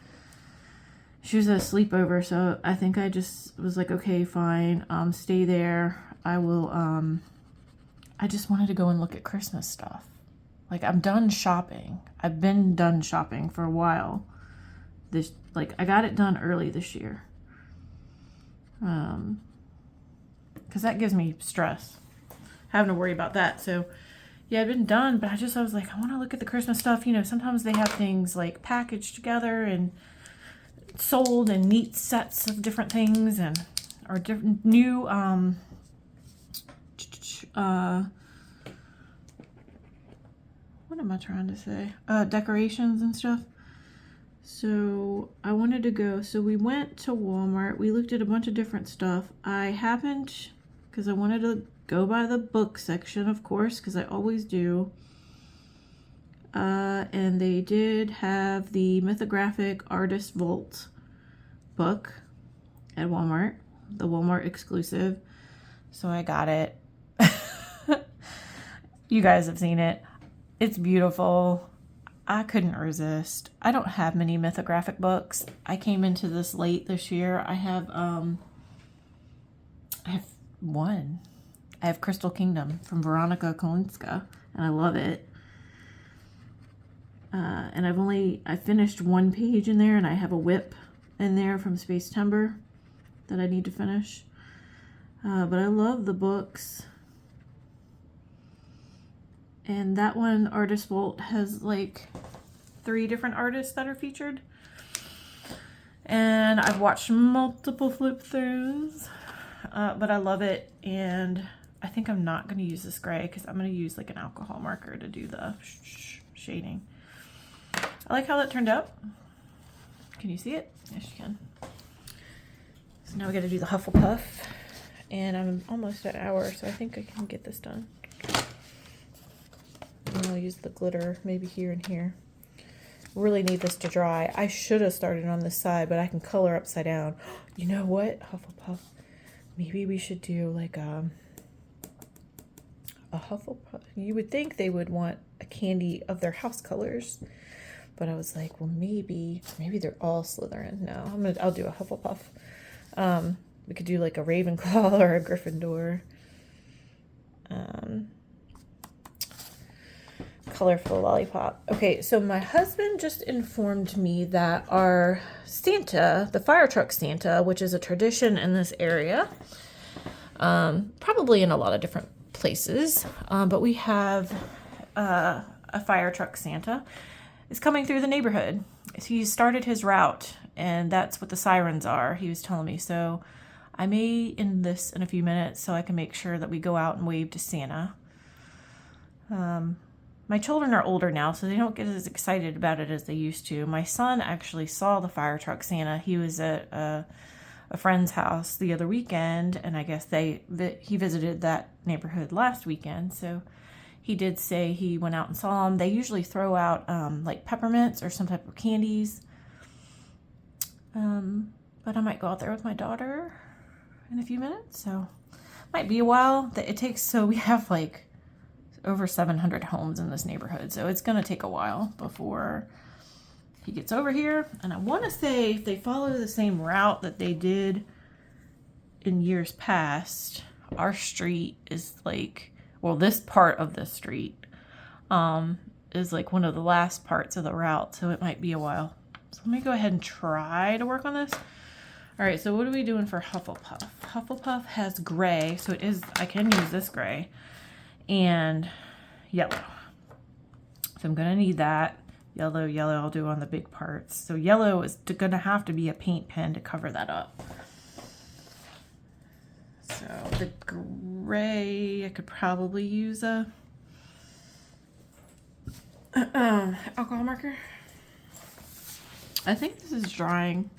She was at a sleepover, so I think I just was like, okay, fine, stay there. I will, I just wanted to go and look at Christmas stuff. Like, I'm done shopping. I've been done shopping for a while. I got it done early this year. Because that gives me stress, having to worry about that. So, yeah, I've been done, but I was like, I want to look at the Christmas stuff. You know, sometimes they have things like packaged together and sold in neat sets of different things, or different new what am I trying to say? Decorations and stuff. So I wanted to go. So we went to Walmart. We looked at a bunch of different stuff. I happened, because I wanted to go by the book section, of course, because I always do. And they did have the Mythographic Artist Vault book at Walmart, the Walmart exclusive. So I got it. You guys have seen it. It's beautiful. I couldn't resist. I don't have many mythographic books. I came into this late this year. I have one. I have Crystal Kingdom from Veronica Kolinska, and I love it. And I finished one page in there, and I have a whip in there from Space Timber that I need to finish. But I love the books. And that one, Artist Vault, has like 3 different artists that are featured. And I've watched multiple flip throughs, but I love it. And I think I'm not going to use this gray, because I'm going to use like an alcohol marker to do the shading. I like how that turned out. Can you see it? Yes, you can. So now we got to do the Hufflepuff, and I'm almost at an hour, so I think I can get this done. And I'll use the glitter maybe here and here. Really need this to dry. I should have started on this side, but I can color upside down. You know what, Hufflepuff? Maybe we should do like a Hufflepuff. You would think they would want a candy of their house colors, but I was like, well, maybe they're all Slytherin. No, I'll do a Hufflepuff. We could do like a Ravenclaw or a Gryffindor. Colorful lollipop. Okay, so my husband just informed me that our Santa, the fire truck Santa, which is a tradition in this area, probably in a lot of different places, but we have a fire truck Santa is coming through the neighborhood. He started his route, and that's what the sirens are, he was telling me. So I may end this in a few minutes so I can make sure that we go out and wave to Santa. My children are older now, so they don't get as excited about it as they used to. My son actually saw the fire truck Santa. He was at a a friend's house the other weekend, and I guess he visited that neighborhood last weekend, so he did say he went out and saw them. They usually throw out like peppermints or some type of candies. But I might go out there with my daughter in a few minutes, so might be a while. It takes, so we have like over 700 homes in this neighborhood, so it's gonna take a while before he gets over here. And I want to say if they follow the same route that they did in years past, our street is like, well, this part of the street is like one of the last parts of the route, so it might be a while. So let me go ahead and try to work on this. All right, so what are we doing for Hufflepuff? Hufflepuff has gray, so I can use this gray, and yellow. So I'm gonna need that. Yellow I'll do on the big parts. So yellow is gonna have to be a paint pen to cover that up. So the gray, I could probably use a alcohol marker. I think this is drying.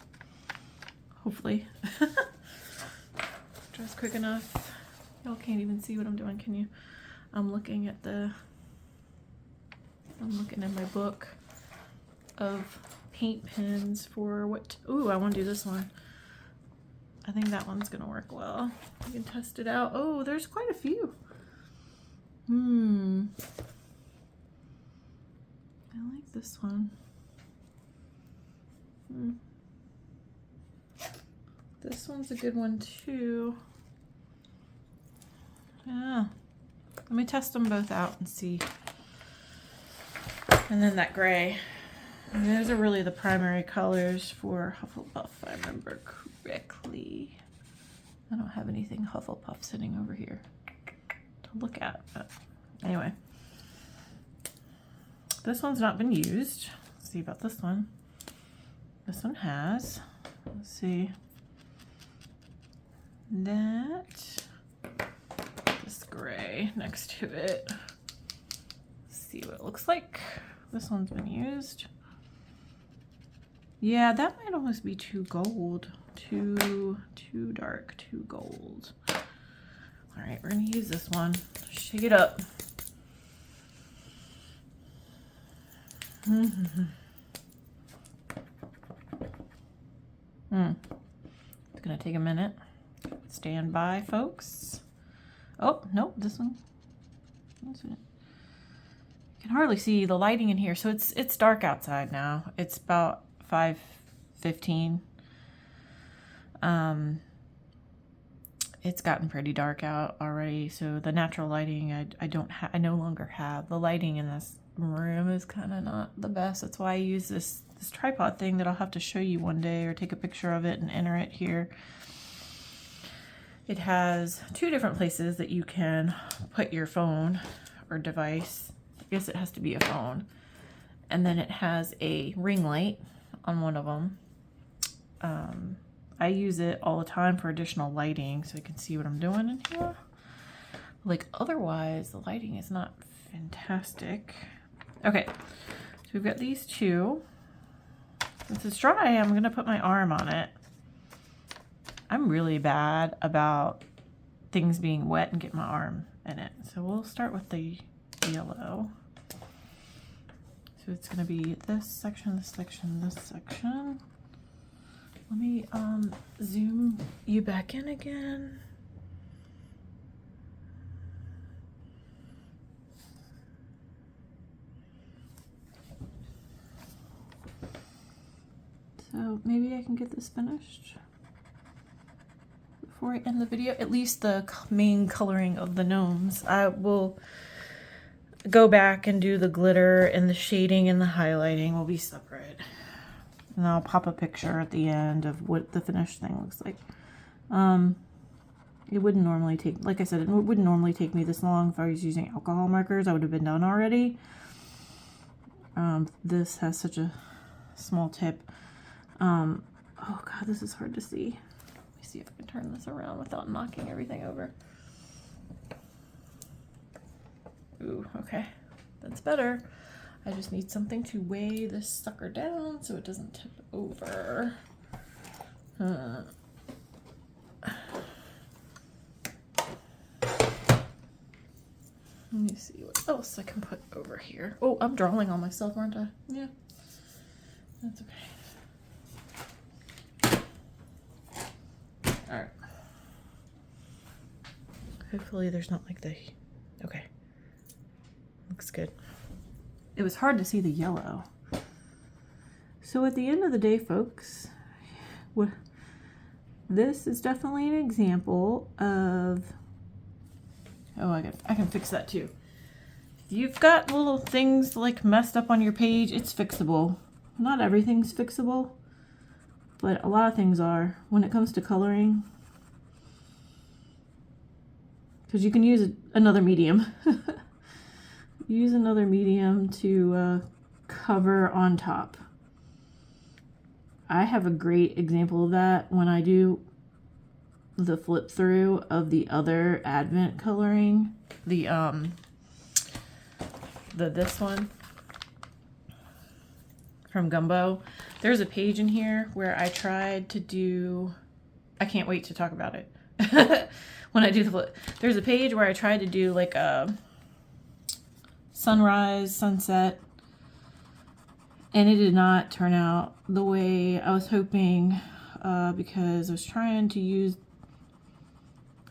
Hopefully. Dries quick enough. Y'all can't even see what I'm doing, can you? I'm looking in my book of paint pens for what. Ooh, I want to do this one. I think that one's gonna work well. You can test it out. Oh, there's quite a few. I like this one. This one's a good one too. Yeah. Let me test them both out and see. And then that gray. And those are really the primary colors for Hufflepuff, if I remember correctly. I don't have anything Hufflepuff sitting over here to look at. But anyway. This one's not been used. Let's see about this one. This one has. Let's see. This gray next to it. Let's see what it looks like. This one's been used. Yeah, that might almost be too gold. Too dark, too gold. All right, we're gonna use this one. Shake it up. It's gonna take a minute. Stand by, folks. Oh, nope, this one. You can hardly see the lighting in here. So it's dark outside now. It's about 5:15. It's gotten pretty dark out already. So the natural lighting, I no longer have. The lighting in this room is kind of not the best. That's why I use this tripod thing that I'll have to show you one day, or take a picture of it and enter it here. It has two different places that you can put your phone or device. I guess it has to be a phone. And then it has a ring light on one of them. I use it all the time for additional lighting so I can see what I'm doing in here. Like, otherwise, the lighting is not fantastic. Okay, so we've got these two. Since it's dry, I'm gonna put my arm on it. I'm really bad about things being wet and get my arm in it. So we'll start with the yellow. So it's gonna be this section, this section, this section. Let me zoom you back in again. So maybe I can get this finished before I end the video, at least the main coloring of the gnomes. I will go back and do the glitter and the shading and the highlighting will be separate. And I'll pop a picture at the end of what the finished thing looks like. It wouldn't normally take, like I said, it wouldn't normally take me this long. If I was using alcohol markers, I would have been done already. This has such a small tip. Oh God, this is hard to see. Let me see if I can turn this around without knocking everything over. Ooh, okay, that's better. I just need something to weigh this sucker down so it doesn't tip over. Let me see what else I can put over here. Oh, I'm drawing on myself, aren't I? Yeah. That's okay. All right. Hopefully there's not like the... Okay. Looks good. It was hard to see the yellow. So at the end of the day, folks, this is definitely an example of... Oh, I can fix that too. If you've got little things like messed up on your page, it's fixable. Not everything's fixable, but a lot of things are when it comes to coloring. Because you can use another medium. Use another medium to cover on top. I have a great example of that when I do the flip through of the other Advent coloring. This one from Gumbo. There's a page in here where I tried to do... I can't wait to talk about it. When I do the flip. There's a page where I tried to do like a sunrise, sunset, and it did not turn out the way I was hoping, because I was trying to use...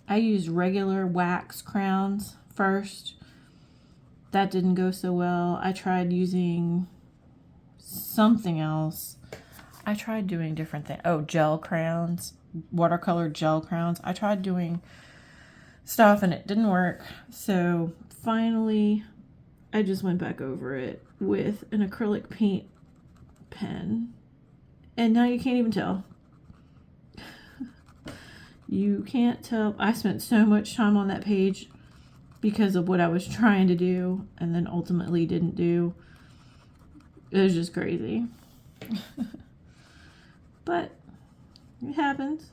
I used regular wax crowns first. That didn't go so well. I tried using something else. I tried doing different things. Oh, gel crowns, watercolor gel crowns. I tried doing stuff and it didn't work. So finally, I just went back over it with an acrylic paint pen. And now you can't even tell. You can't tell. I spent so much time on that page because of what I was trying to do and then ultimately didn't do. It was just crazy. But it happens.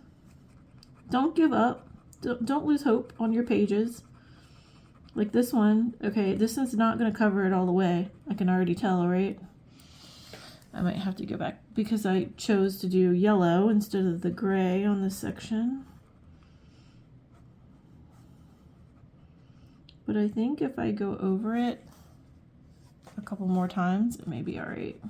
Don't give up. Don't lose hope on your pages. Like this one. Okay, this is not going to cover it all the way. I can already tell, right? I might have to go back because I chose to do yellow instead of the gray on this section. But I think if I go over it a couple more times, it may be all right.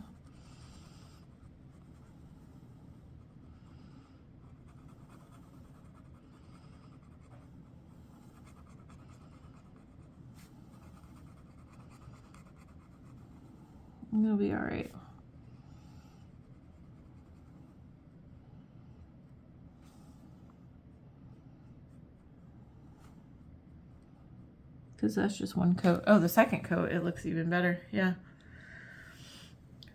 It'll be all right. Because that's just one coat. Oh, the second coat, it looks even better. Yeah.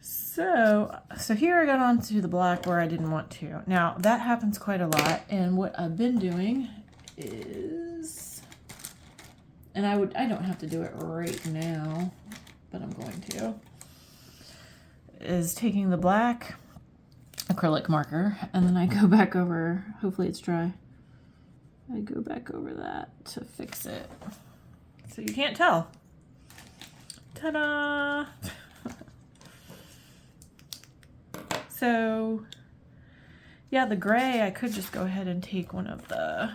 So here I got onto the black where I didn't want to. Now, that happens quite a lot. And what I've been doing is, and I don't have to do it right now, but I'm going to, is taking the black acrylic marker and then I go back over, hopefully it's dry. I go back over that to fix it. So you can't tell. Ta-da! So, yeah, the gray, I could just go ahead and take one of the,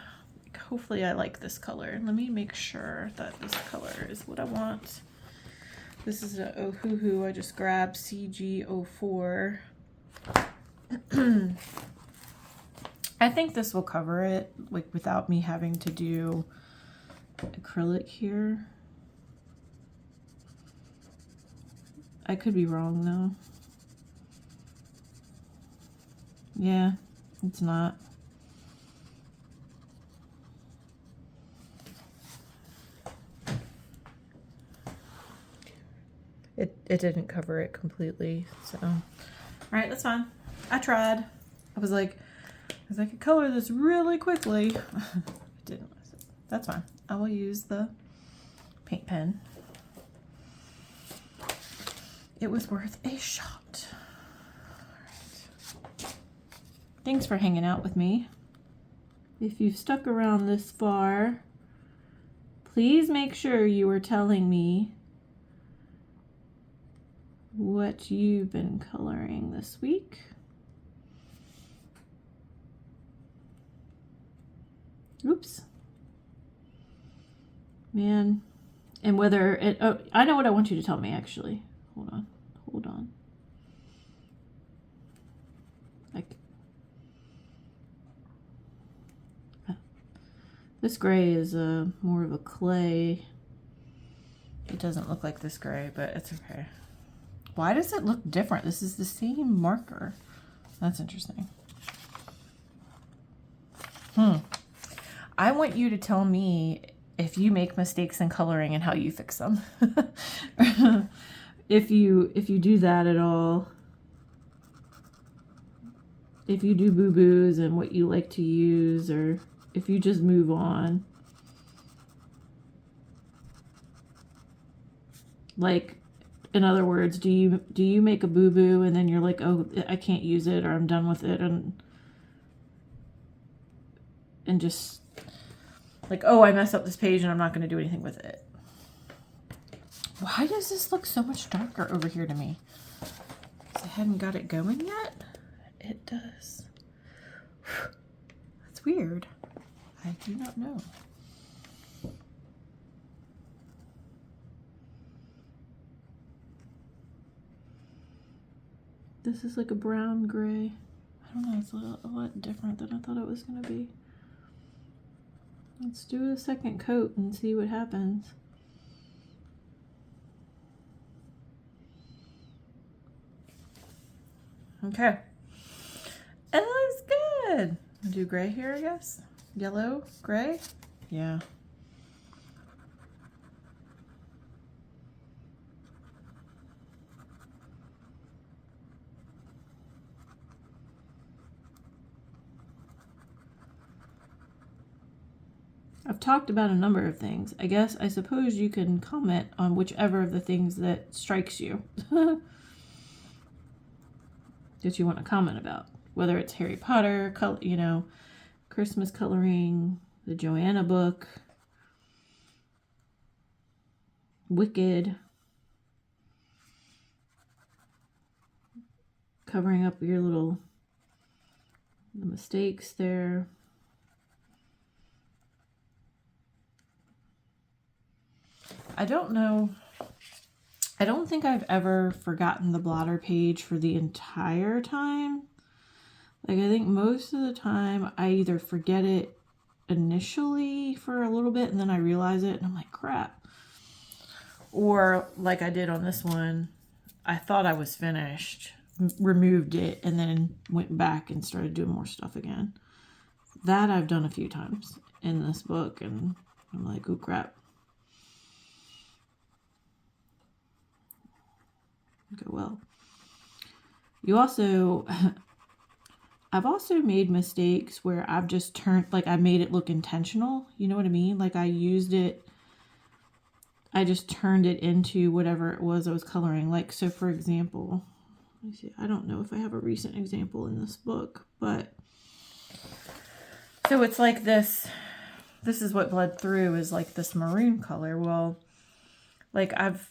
hopefully I like this color. Let me make sure that this color is what I want. This is a Ohuhu. I just grabbed CG04. I think this will cover it, like without me having to do acrylic here. I could be wrong though. Yeah, it's not. It didn't cover it completely, so. All right, that's fine. I tried. I was like, I could color this really quickly. It didn't. That's fine. I will use the paint pen. It was worth a shot. Right. Thanks for hanging out with me. If you've stuck around this far, please make sure you are telling me what you've been coloring this week. Oops. Man, And whether it, oh, I know what I want you to tell me actually. Hold on. Hold on. Like, this gray is more of a clay. It doesn't look like this gray, but it's okay. Why does it look different? This is the same marker. That's interesting. I want you to tell me if you make mistakes in coloring and how you fix them. if you do that at all. If you do boo-boos and what you like to use, or if you just move on. Like, in other words, do you make a boo-boo and then you're like, oh, I can't use it, or I'm done with it, and just like, oh, I messed up this page and I'm not going to do anything with it. Why does this look so much darker over here to me? I hadn't got it going yet. It does. That's weird. I do not know. This is like a brown gray. I don't know, it's a lot different than I thought it was going to be. Let's do a second coat and see what happens. Okay. It looks good. Do gray here, I guess. Yellow, gray. Yeah. I've talked about a number of things. I suppose you can comment on whichever of the things that strikes you that you want to comment about. Whether it's Harry Potter, Christmas coloring, the Johanna book, Wicked, covering up your the mistakes there. I don't know. I don't think I've ever forgotten the blotter page for the entire time. Like, I think most of the time I either forget it initially for a little bit and then I realize it and I'm like, crap. Or like I did on this one, I thought I was finished, removed it, and then went back and started doing more stuff again. That I've done a few times in this book, and I'm like, oh crap. Go well. I've also made mistakes where I've just I made it look intentional. You know what I mean? Like, I just turned it into whatever it was I was coloring. Like, so for example, let me see. I don't know if I have a recent example in this book, but so it's like this is what bled through, is like this maroon color. Well, like I've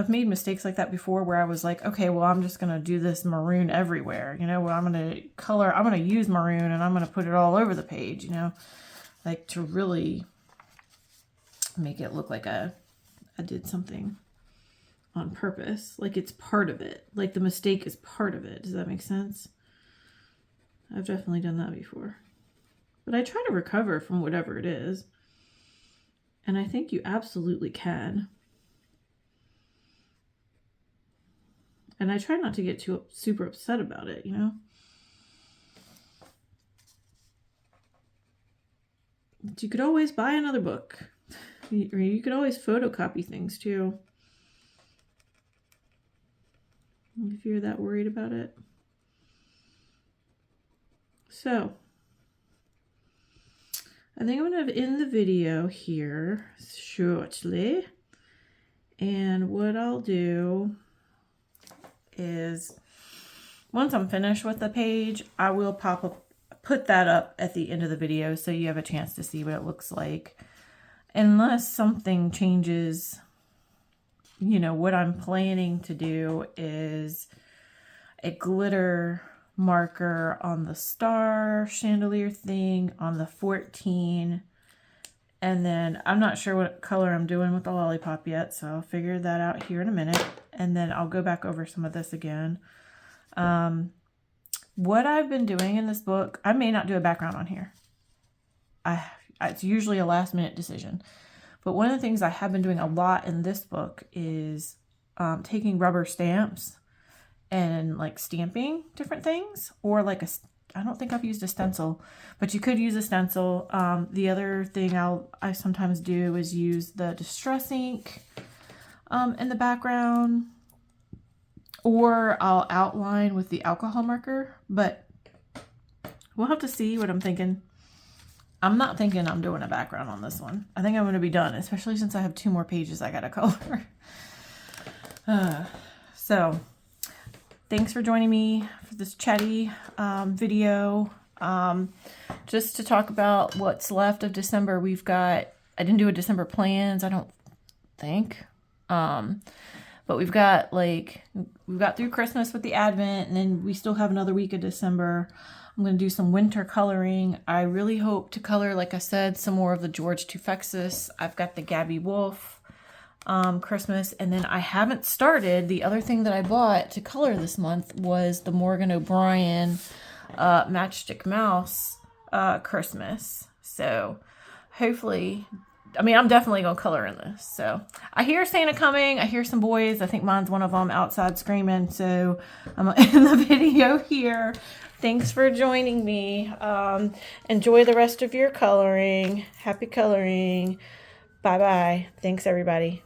made mistakes like that before where I was like, okay, well, I'm just going to do this maroon everywhere. Well, I'm going to use maroon and I'm going to put it all over the page, like to really make it look like I did something on purpose. Like, it's part of it. Like, the mistake is part of it. Does that make sense? I've definitely done that before. But I try to recover from whatever it is. And I think you absolutely can. And I try not to get too super upset about it, But you could always buy another book. Or you could always photocopy things too, if you're that worried about it. So, I think I'm going to end the video here shortly. And what I'll do is, once I'm finished with the page, I will put that up at the end of the video so you have a chance to see what it looks like. Unless something changes, what I'm planning to do is a glitter marker on the star chandelier thing, on the 14 And then I'm not sure what color I'm doing with the lollipop yet, so I'll figure that out here in a minute. And then I'll go back over some of this again. What I've been doing in this book, I may not do a background on here. It's usually a last minute decision. But one of the things I have been doing a lot in this book is taking rubber stamps and like stamping different things, or like I don't think I've used a stencil, but you could use a stencil. The other thing I sometimes do is use the distress ink in the background, or I'll outline with the alcohol marker, but we'll have to see what I'm thinking. I'm not thinking I'm doing a background on this one. I think I'm going to be done, especially since I have 2 more pages I got to color. So thanks for joining me for this chatty video. Just to talk about what's left of December. I didn't do a December plans, I don't think. But we've got through Christmas with the Advent, and then we still have another week of December. I'm going to do some winter coloring. I really hope to color, like I said, some more of the George Tufexis. I've got the Gabby Wolf Christmas, and then I haven't started. The other thing that I bought to color this month was the Morgan O'Brien Matchstick Mouse Christmas. So hopefully, I mean, I'm definitely going to color in this. So I hear Santa coming. I hear some boys. I think mine's one of them outside screaming. So I'm going to end the video here. Thanks for joining me. Enjoy the rest of your coloring. Happy coloring. Bye-bye. Thanks, everybody.